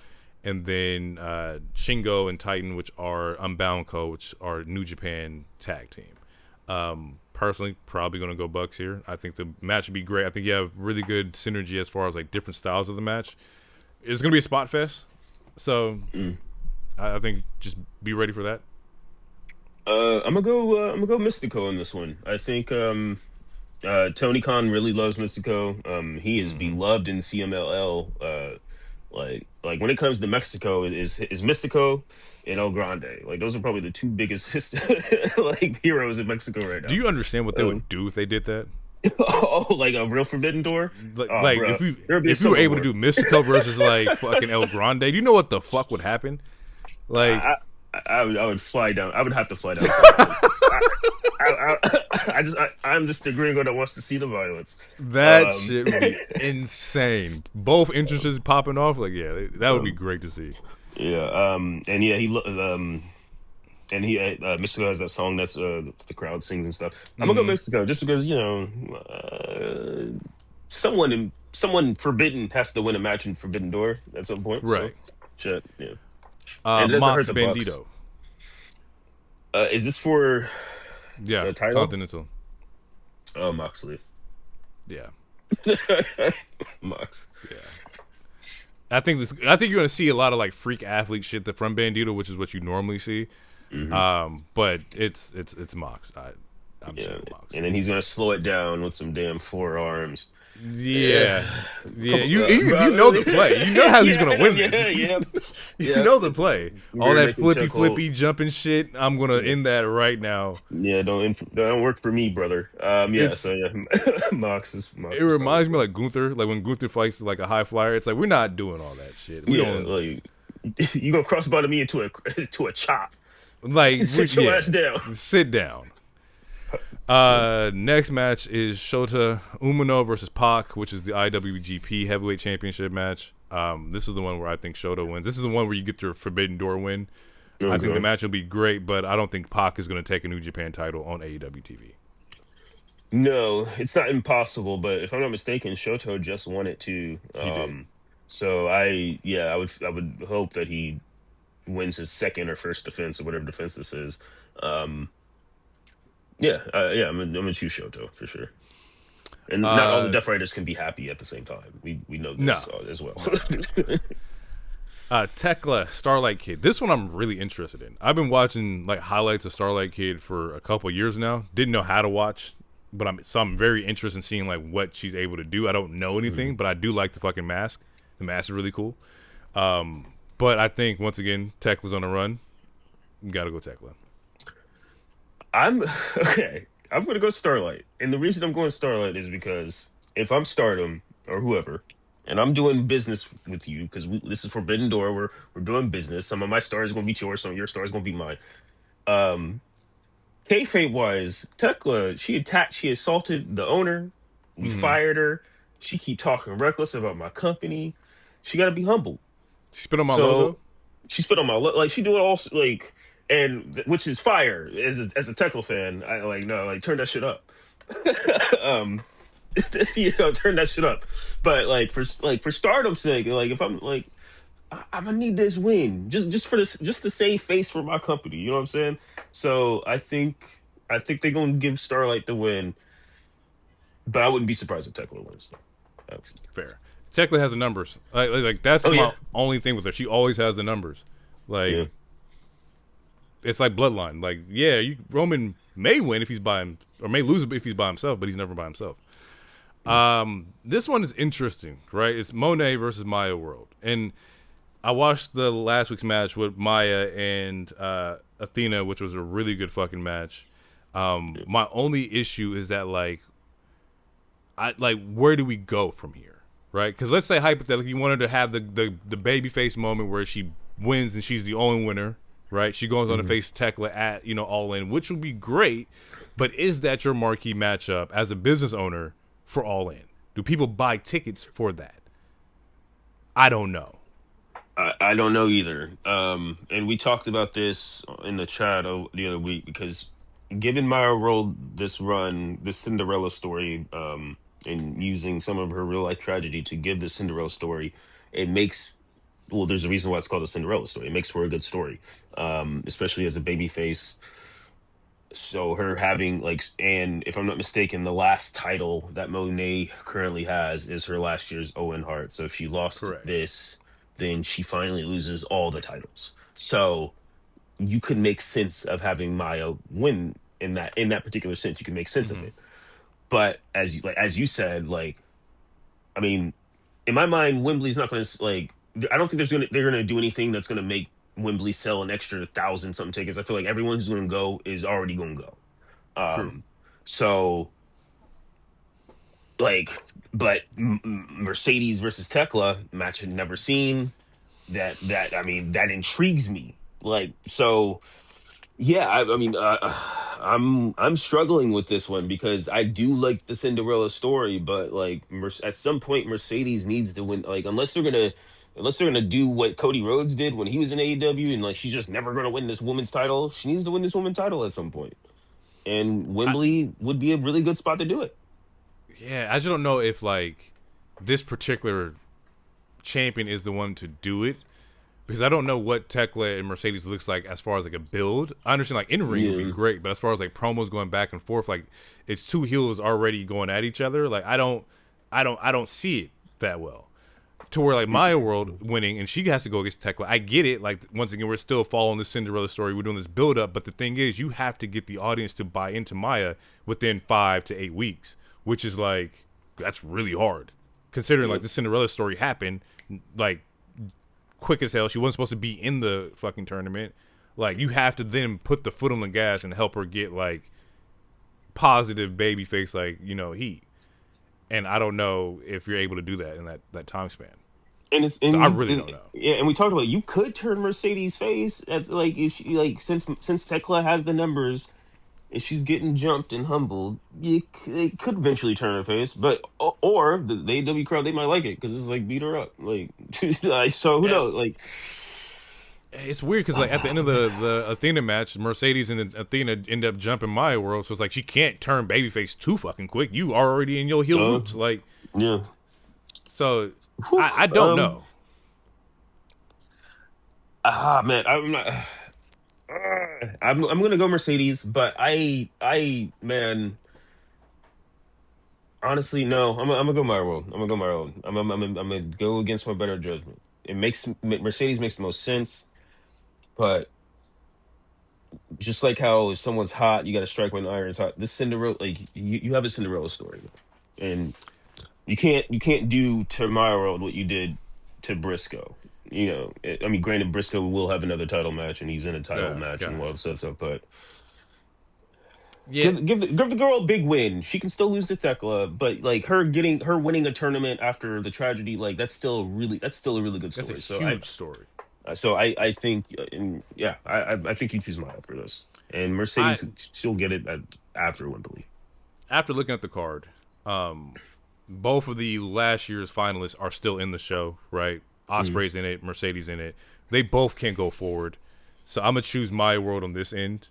And then Shingo and Titan, which are Unbound Co., which are New Japan tag team. Personally, probably going to go Bucks here. I think the match would be great. I think you have really good synergy as far as like different styles of the match. It's going to be a spot fest. So I think just be ready for that. I'm gonna go Mystico in this one. I think Tony Khan really loves Mystico. He is beloved in CMLL. Like when it comes to Mexico, is Mystico and El Grande. Like those are probably the 2 biggest like heroes in Mexico right now. Do you understand what they would do if they did that? Oh, like a real Forbidden Door? Like if you were able to do Mystico versus like fucking El Grande, do you know what the fuck would happen? Like I would fly down. I would have to fly down. I'm just the gringo that wants to see the violence. That shit would be insane. Both entrances popping off. Like that would be great to see. Yeah. And yeah, Mystico has that song that's the crowd sings and stuff. I'm gonna go Mystico just because someone forbidden has to win a match in Forbidden Door at some point. Right. So, shit. Yeah. Mox Bandito. Is this for the title? Continental? Oh, Moxley. Yeah. Mox. Yeah. I think you're gonna see a lot of like freak athlete shit from Bandito, which is what you normally see. But it's Mox. I'm Yeah, saying Mox. and then he's gonna slow it down with some damn forearms. Yeah, Yeah, yeah. couple, You know the play. You know how he's yeah, gonna I know, win this. yeah, yeah, You yeah. know the play. All Rear that naked flippy chuckle. flippy jumping shit. I'm gonna Yeah, end that right now. yeah. Don't work for me, brother. Yeah. It's So yeah, it Mox is probably reminds me cool. like Gunther, like when Gunther fights like a high flyer. It's like we're not doing all that shit. We Yeah, don't like you gonna crossbody me into a to a chop. like we Sit your yeah. ass down. Sit down. Next match is Shota Umino versus Pac, which is the IWGP Heavyweight Championship match. This is the one where I think Shota wins. This is the one where you get your Forbidden Door win. I think the Okay. match will be great, but I don't think Pac is going to take a New Japan title on AEW TV. No, it's not impossible, but if I'm not mistaken, Shoto just won it too. He did. So I would hope that he wins his second or first defense or whatever defense this is. Um, I'm gonna choose Shoto for sure. And not all the Uh, Death Riders can be happy at the same time. We know no, this as well. no. Tekla Starlight Kid. This one I'm really interested in. I've been watching like highlights of Starlight Kid for a couple years now. Didn't know how to watch, but I'm very interested in seeing like what she's able to do. I don't know anything, but I do like the fucking mask. The mask is really cool. But I think once again, Tekla's on the run. You gotta go Tekla. I'm okay. I'm gonna go Starlight, and the reason I'm going Starlight is because if I'm Stardom or whoever, and I'm doing business with you because this is Forbidden Door, we're doing business. Some of my stars gonna beat yours, some of your stars gonna be mine. Um, Kayfabe wise, Tekla she assaulted the owner. We Mm-hmm. fired her. She keep talking reckless about my company. She got to be humble. She spit on my So logo. she spit on my like she do it all like which is fire as a Tekla fan. I like no like turn that shit up. um, turn that shit up. But for Stardom's sake, like if I'm like I'm gonna need this win just for this just to save face for my company. You know what I'm saying? So I think they're gonna give Starlight the win, but I wouldn't be surprised if Tekla wins. Fair. Tekla has the numbers. Like that's Oh yeah, my only thing with her. She always has the numbers. Like yeah. it's like bloodline. Like Roman may win if he's by him, or may lose if he's by himself, but he's never by himself. This one is interesting, right? It's Monet versus Maya World, and I watched the last week's match with Maya and Athena, which was a really good fucking match. My only issue is that where do we go from here, right? Because let's say hypothetically you wanted to have the babyface moment where she wins and she's the only winner, right? She goes on to face Tekla at All In, which would be great. But is that your marquee matchup as a business owner for All In? Do people buy tickets for that? I don't know. I don't know either. And we talked about this in the chat the other week because given Maya World this run, this Cinderella story, and using some of her real life tragedy to give the Cinderella story, it makes there's a reason why it's called a Cinderella story. It makes for a good story, especially as a baby face. So her having and if I'm not mistaken, the last title that Monet currently has is her last year's Owen Hart. So if she lost Correct. this, then she finally loses all the titles. So you could make sense of having Maya win in that particular sense. You can make sense of Mm-hmm. it. But as you said, I mean, in my mind, Wembley's not going to I don't think they're going to do anything that's going to make Wembley sell an extra 1,000 something tickets. I feel like everyone who's going to go is already going to go. True. So but Mercedes versus Tekla match I've never seen. That I mean that intrigues me. So. Yeah, I mean, I'm struggling with this one because I do like the Cinderella story, but at some point Mercedes needs to win. Unless they're gonna do what Cody Rhodes did when he was in AEW, and she's just never gonna win this women's title. She needs to win this women's title at some point, and Wembley would be a really good spot to do it. Yeah, I just don't know if this particular champion is the one to do it. Because I don't know what Tekla and Mercedes looks like as far as a build. I understand in ring would be great, but as far as promos going back and forth, it's two heels already going at each other. I don't see it that well. to where like Maya World winning and she has to go against Tekla. I get it. Like once again, we're still following the Cinderella story. We're doing this build up, but the thing is, you have to get the audience to buy into Maya within 5 to 8 weeks, which is like that's really hard considering like the Cinderella story happened like quick as hell. She wasn't supposed to be in the fucking tournament. Like you have to then put the foot on the gas and help her get like positive babyface like heat. And I don't know if you're able to do that in that time span. And I really don't know. Yeah, and we talked about you could turn Mercedes face. That's like if she like since Tekla has the numbers, if she's getting jumped and humbled, it could eventually turn her face. But or the AEW crowd, they might like it because it's like beat her up. Like so who knows? Like it's weird because like at the end of the Athena match, Mercedes and Athena end up jumping Maya World, so it's like she can't turn babyface too fucking quick. You are already in your heel roots, like yeah. So I don't know. Man, I'm not. I'm gonna go Mercedes, but I man, honestly no. I'm gonna go my road. I'm gonna go my road. I'm gonna go against my better judgment. Mercedes makes the most sense, but just like how if someone's hot, you got to strike when the iron's hot. This Cinderella, like you have a Cinderella story, and you can't do to my world what you did to Briscoe. I mean, granted, Briscoe will have another title match, and he's in a title match and all that stuff. But give the girl a big win. She can still lose to Thekla, but like her winning a tournament after the tragedy, like that's still a really good story. That's a huge story. So I think, I think you choose Maya for this, and Mercedes she'll get it after Wembley. After looking at the card, both of the last year's finalists are still in the show, right? Ospreay's in it, Mercedes in it. They both can't go forward, so I'm gonna choose Maya World on this end,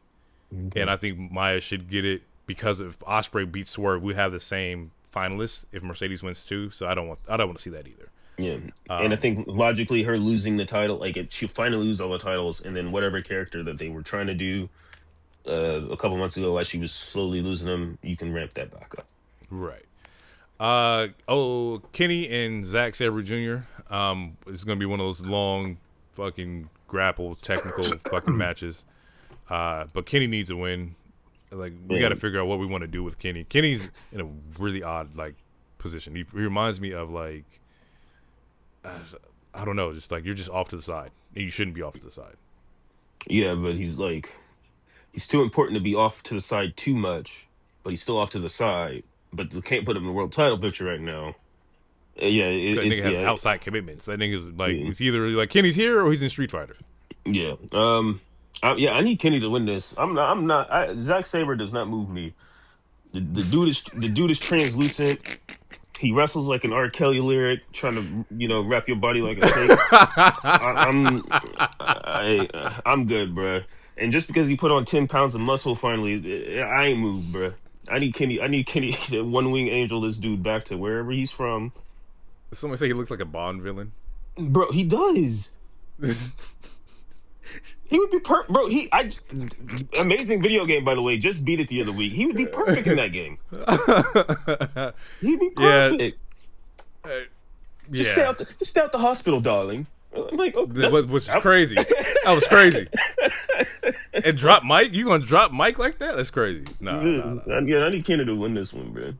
and I think Maya should get it because if Ospreay beats Swerve, we have the same finalists. If Mercedes wins too, so I don't want to see that either. Yeah, and I think logically, her losing the title, like she'll finally lose all the titles, and then whatever character that they were trying to do a couple months ago, as she was slowly losing them, you can ramp that back up. Right. Kenny and Zack Sabre Jr. It's gonna be one of those long, fucking grapple technical fucking matches. But Kenny needs a win. Like we got to figure out what we want to do with Kenny. Kenny's in a really odd like position. He reminds me of like. I don't know, just like you're just off to the side. And you shouldn't be off to the side. Yeah, but he's too important to be off to the side too much, but he's still off to the side. But you can't put him in the world title picture right now. Yeah, that nigga has outside commitments. That nigga's like it's either like Kenny's here or he's in Street Fighter. Yeah. I need Kenny to win this. I'm not. Zack Sabre does not move me. The dude is translucent. He wrestles like an R. Kelly lyric, trying to, wrap your body like a snake. I'm good, bro. And just because he put on 10 pounds of muscle finally, I ain't moved, bro. I need Kenny, the one wing angel this dude back to wherever he's from. Someone say he looks like a Bond villain. Bro, he does. He would be bro. Amazing video game, by the way. Just beat it the other week. He would be perfect in that game. He'd be perfect. Just stay out the hospital, darling. I'm like, which is crazy. That was crazy. And drop Mike? You gonna drop Mike like that? That's crazy. No. Yeah, I need Kenny to win this one, bro.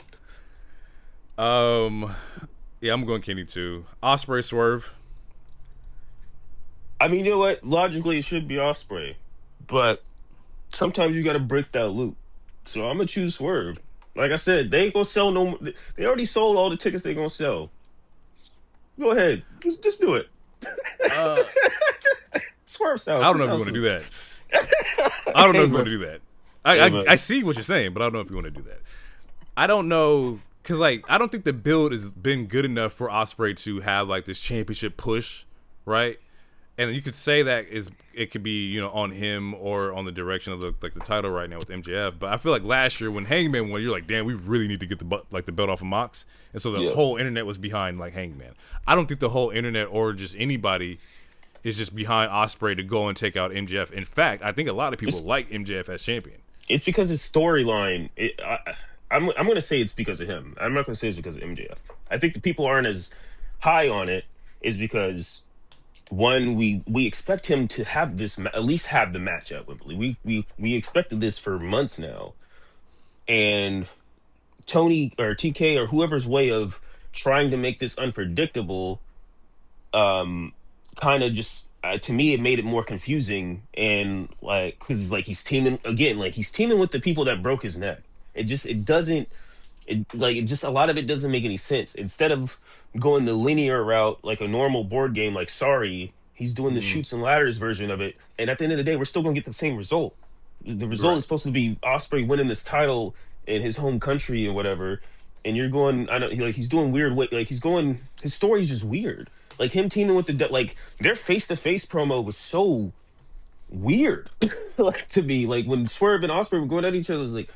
Yeah, I'm going Kenny too. Ospreay Swerve. I mean, you know what? Logically, it should be Ospreay, but sometimes you got to break that loop. So I'm gonna choose Swerve. Like I said, they ain't gonna sell no more. They already sold all the tickets they're gonna sell. Go ahead, just do it. Swerve sounds. I don't know if you want to do that. I don't know if you want to do that. I see what you're saying, but I don't know if you want to do that. I don't know because like I don't think the build has been good enough for Ospreay to have like this championship push, right? And you could say that it could be on him or on the direction of the title right now with MJF. But I feel like last year when Hangman won, you're like, damn, we really need to get the belt off of Mox. And so the whole internet was behind like Hangman. I don't think the whole internet or just anybody is just behind Ospreay to go and take out MJF. In fact, I think a lot of people like MJF as champion. It's because his storyline. I'm going to say it's because of him. I'm not going to say it's because of MJF. I think the people aren't as high on it is because one, we expect him to have this at least have the match at Wembley. We expected this for months now, and Tony or TK or whoever's way of trying to make this unpredictable, kind of just to me it made it more confusing, and like because like he's teaming again, like he's teaming with the people that broke his neck. It doesn't it just a lot of it doesn't make any sense. Instead of going the linear route like a normal board game, like Sorry, he's doing the shoots and ladders version of it, and at the end of the day, we're still gonna get the same result. The result Right. is supposed to be Osprey winning this title in his home country or whatever, and you're going. I know, like he's doing weird. Like he's going. His story's just weird. Like him teaming with like their face to face promo was so weird. Like to me, like when Swerve and Osprey were going at each other, it was like,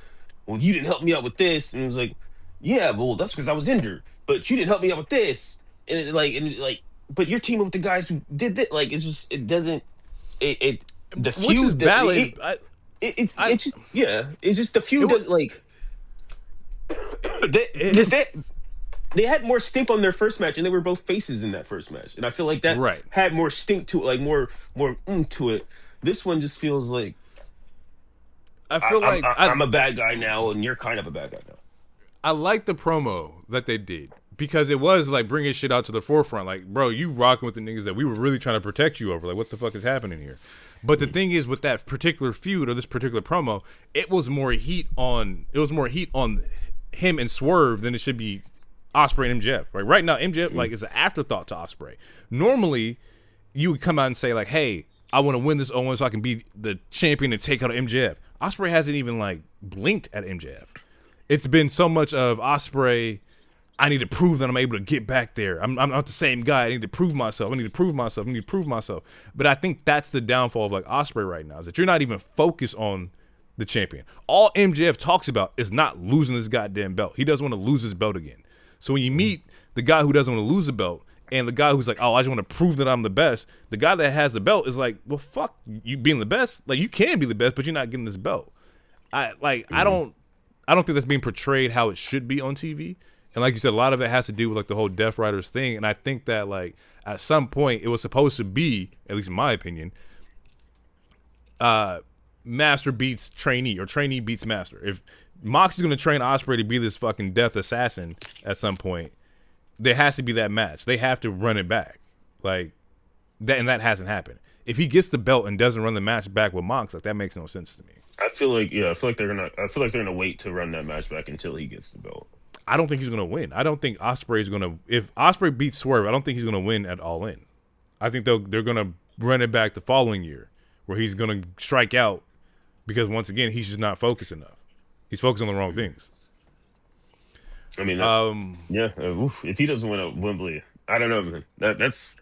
"Well, you didn't help me out with this," and it was like, "Yeah, well, that's because I was injured, but you didn't help me out with this," but you're teaming with the guys who did that. Like it's just it doesn't it the Which is feud that valid. it's just yeah, it's just the feud was does like they, it's, they they had more stink on their first match, and they were both faces in that first match, and I feel like that right. had more stink to it, like more to it. This one just feels like I feel like I'm a bad guy now, and you're kind of a bad guy now. I like the promo that they did because it was like bringing shit out to the forefront. Like, bro, you rocking with the niggas that we were really trying to protect you over. Like, what the fuck is happening here? But the thing is, with that particular feud or this particular promo, it was more heat on him and Swerve than it should be Osprey and MJF. Right now, MJF like is an afterthought to Osprey. Normally, you would come out and say like, "Hey, I want to win this 0-1 so I can be the champion and take out MJF." Osprey hasn't even like blinked at MJF. It's been so much of Osprey. I need to prove that I'm able to get back there. I'm not the same guy. I need to prove myself. I need to prove myself. I need to prove myself. But I think that's the downfall of like Osprey right now is that you're not even focused on the champion. All MJF talks about is not losing his goddamn belt. He doesn't want to lose his belt again. So when you meet the guy who doesn't want to lose the belt and the guy who's like, oh, I just want to prove that I'm the best, the guy that has the belt is like, well, fuck you being the best. Like you can be the best, but you're not getting this belt. I don't think that's being portrayed how it should be on TV. And like you said, a lot of it has to do with like the whole Death Riders thing. And I think that like at some point it was supposed to be, at least in my opinion, master beats trainee or trainee beats master. If Moxie's gonna train Osprey to be this fucking death assassin at some point, there has to be that match. They have to run it back. Like that, and that hasn't happened. If he gets the belt and doesn't run the match back with Mox, like that makes no sense to me. I feel like they're gonna wait to run that match back until he gets the belt. I don't think he's gonna win. I don't think Osprey's gonna. If Osprey beats Swerve, I don't think he's gonna win at All In. I think they're gonna run it back the following year, where he's gonna strike out because once again he's just not focused enough. He's focused on the wrong things. I mean, if he doesn't win at Wembley, I don't know, man. That's.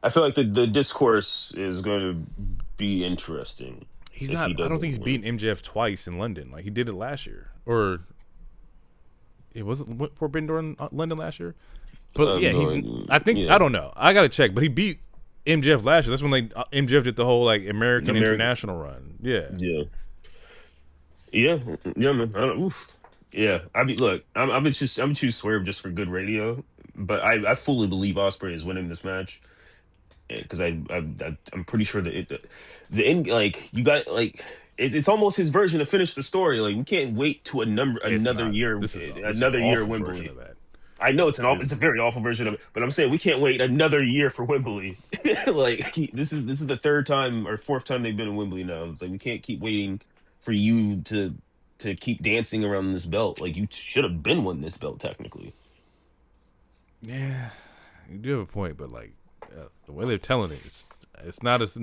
I feel like the discourse is going to be interesting. He's not. I don't think he's beaten MJF twice in London. Like he did it last year, or it wasn't Forbidden Door in London last year. But yeah, I think I don't know. I gotta check. But he beat MJF last year. That's when MJF did the whole like American International run. Yeah. Yeah, man. Yeah, I mean, look, I'm choose Swerve just for good radio, but I fully believe Osprey is winning this match because I'm pretty sure that the end, like you got like it's almost his version to finish the story. Like we can't wait to another year at Wembley. I know it's a very awful version of it, but I'm saying we can't wait another year for Wembley. Like this is the third time or fourth time they've been in Wembley now. It's like we can't keep waiting for you to keep dancing around this belt. Like you should have been won this belt technically. Yeah, you do have a point, but like the way they're telling it, it's not as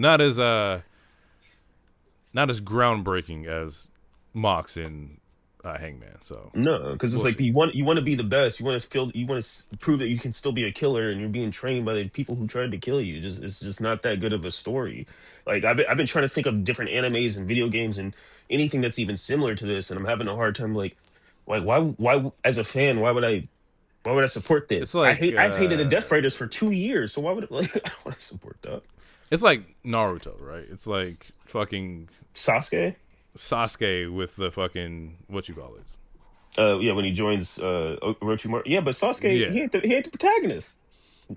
groundbreaking as Mox and Hangman. So no, because it's like you want to be the best. You want to prove that you can still be a killer, and you're being trained by the people who tried to kill you. It's just not that good of a story. Like I've been trying to think of different animes and video games and anything that's even similar to this, and I'm having a hard time like why as a fan why would I support this? It's like, I've hated the Death Riders for 2 years, so why would I don't want to support that? It's like Naruto, right? It's like fucking Sasuke with the fucking what you call it? Yeah, when he joins Orochimaru. Yeah, but Sasuke he ain't the protagonist.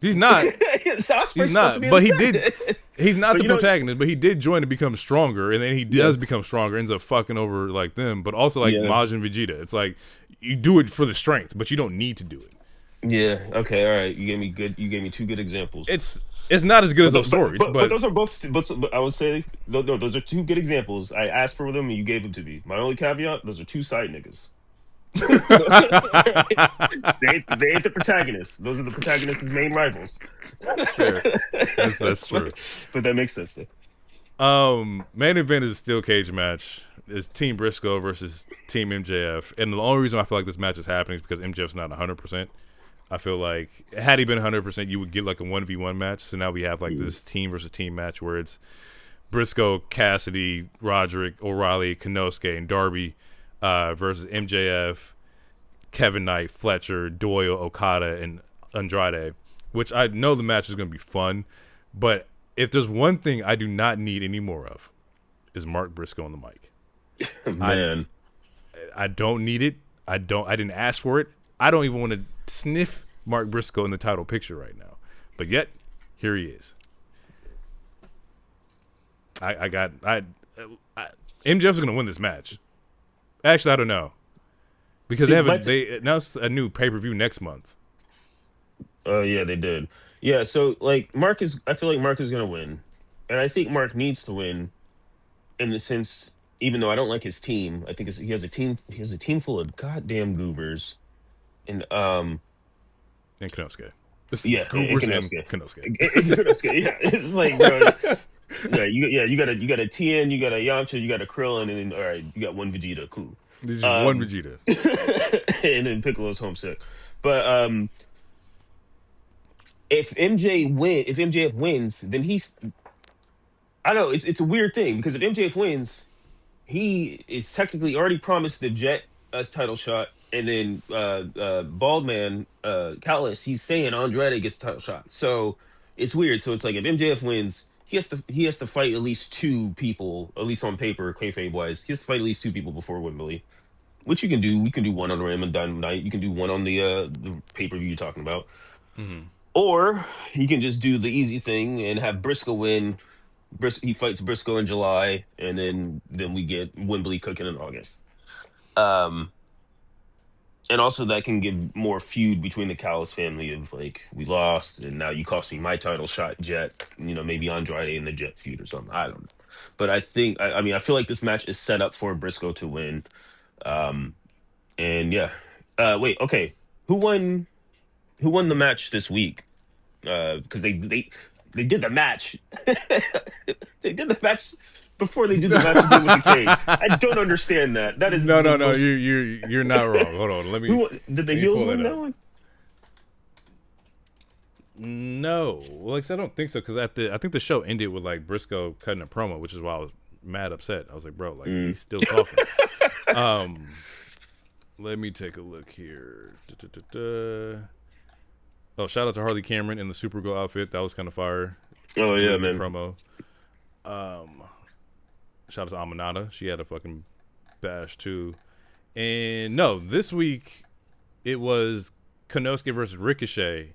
He's not. Osprey's He's supposed to not. be But his he dad. did. He's not But the you know, protagonist, but he did join to become stronger, and then he does yes, become stronger, ends up fucking over like them, but also like yeah, Majin Vegeta. It's like you do it for the strength, but you don't need to do it. yeah. Okay, all right. You gave me good. You gave me two good examples. It's not as good as But those stories, but but those are both. But I would say no. Those are two good examples. I asked for them and you gave them to me. My only caveat: those are two side niggas. They ain't the protagonists. Those are the protagonist's main rivals. fair. That's true. But that makes sense. Main event is a steel cage match. It's Team Briscoe versus Team MJF, and the only reason I feel like this match is happening is because MJF's not 100%. I feel like had he been 100%, you would get like a 1v1 match. So now we have like this team versus team match where it's Briscoe, Cassidy, Roderick, O'Reilly, Kanosuke, and Darby versus MJF, Kevin Knight, Fletcher, Doyle, Okada, and Andrade. Which I know the match is going to be fun, but if there's one thing I do not need any more of, is Mark Briscoe on the mic. Man, I don't need it. I didn't ask for it. I don't even want to sniff Mark Briscoe in the title picture right now. But yet, here he is. MJF's gonna win this match. Actually, I don't know. Because they announced a new pay-per-view next month. Oh yeah, they did. Yeah, so like I feel like Mark is gonna win. And I think Mark needs to win in the sense, even though I don't like his team, I think he has a team full of goddamn goobers. And And Kanosuke. This is yeah, and Goobers and Kenosuke. Kanosuke. And Kenosuke, yeah. It's like, bro, you got a Tien, you got a Yamcha, you got a Krillin, and then all right, you got one Vegeta, cool. There's just one Vegeta. And then Piccolo's homesick. But if MJF wins, then I don't know, it's a weird thing because if MJF wins, he is technically already promised the Jet a title shot, and then Bald Man Callis, he's saying Andrade gets a title shot. So it's weird. So it's like if MJF wins, he has to fight at least two people, at least on paper, kayfabe wise. He has to fight at least two people before Wembley, which you can do. You can do one on Ram and Dynamite. You can do one on the pay per view you're talking about, or you can just do the easy thing and have Briscoe win. He fights Briscoe in July, and then we get Wembley cooking in August. Um, and also that can give more feud between the Callis family of like we lost, and now you cost me my title shot, Jet. Maybe Andrade in the Jet feud or something. I don't know, but I mean I feel like this match is set up for Briscoe to win. Um, and yeah, wait, okay, who won? Who won the match this week? Because they did the match. They did the match before they did the match again with the cage. I don't understand that. That is No. You're not wrong. Hold on. Did the heels win that one? No, well, like I don't think so because I think the show ended with like Briscoe cutting a promo, which is why I was mad upset. I was like, bro, like he's still talking. Let me take a look here. Oh, shout out to Harley Cameron in the Supergirl outfit. That was kind of fire. Oh yeah, Really man. good promo. Shout out to Aminata. She had a fucking bash too. And no, this week it was Kanosuke versus Ricochet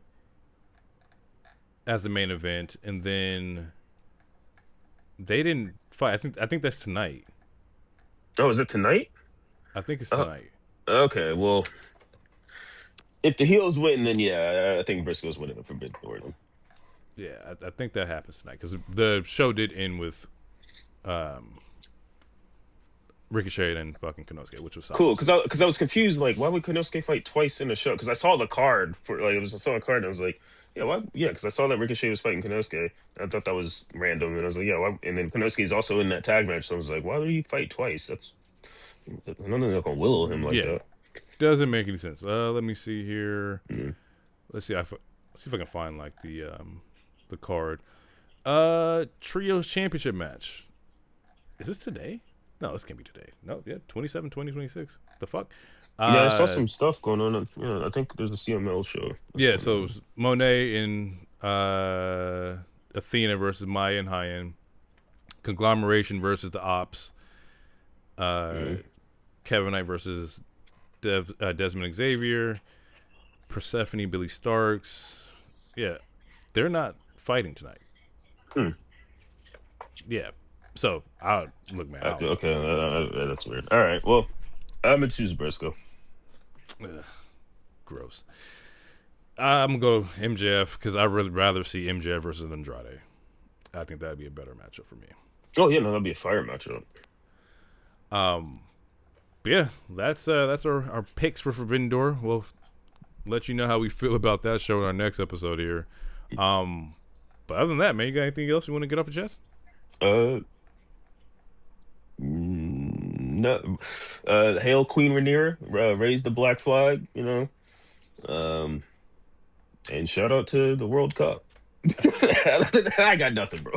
as the main event, and then they didn't fight. I think that's tonight. Oh, is it tonight? I think it's tonight. Okay, well, if the heels win, then yeah, I think Briscoe's winning it for Forbidden Door. Yeah, I think that happens tonight because the show did end with Ricochet and fucking Kanosuke, which was solid. Cool, because I was confused, like, why would Kanosuke fight twice in a show? Because I saw the card for like I saw a card and I was like, yeah, why? Yeah, because I saw that Ricochet was fighting Kanosuke. I thought that was random, and I was like, yeah, why? And then Kanosuke's also in that tag match, so I was like, why would he fight twice? That's nothing that can willow him like that. Doesn't make any sense. Let me see here. Mm-hmm. Let's see. Let's see if I can find like the card. Trios Championship match. Is this today? No, this can't be today. No, yeah, 27, 2026. The fuck? Yeah, I saw some stuff going on. I think there's a CML show. Yeah, so it was Monet and Athena versus Maya and Hyen. Conglomeration versus the Ops. Kevin Knight versus Desmond Xavier. Persephone, Billy Starks. Yeah, they're not fighting tonight. Yeah, so look, man. Okay, that's weird. All right, well, I'm gonna choose Briscoe. Gross. I'm gonna go MJF because I'd really rather see MJF versus Andrade. I think that'd be a better matchup for me. Oh yeah, no, that'd be a fire matchup. But yeah, that's our picks for Forbidden Door. We'll let you know how we feel about that show in our next episode here. But other than that, man, you got anything else you want to get off your chest? No. Hail Queen Rhaenyra, raise the black flag, and shout out to the World Cup. I got nothing, bro.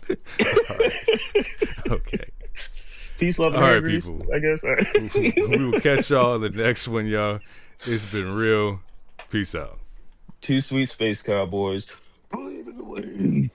Right. Okay. Peace, love, and all right, grease, people. I guess. All right. We will catch y'all in the next one, y'all. It's been real. Peace out. Two sweet space cowboys. Believe in the ways.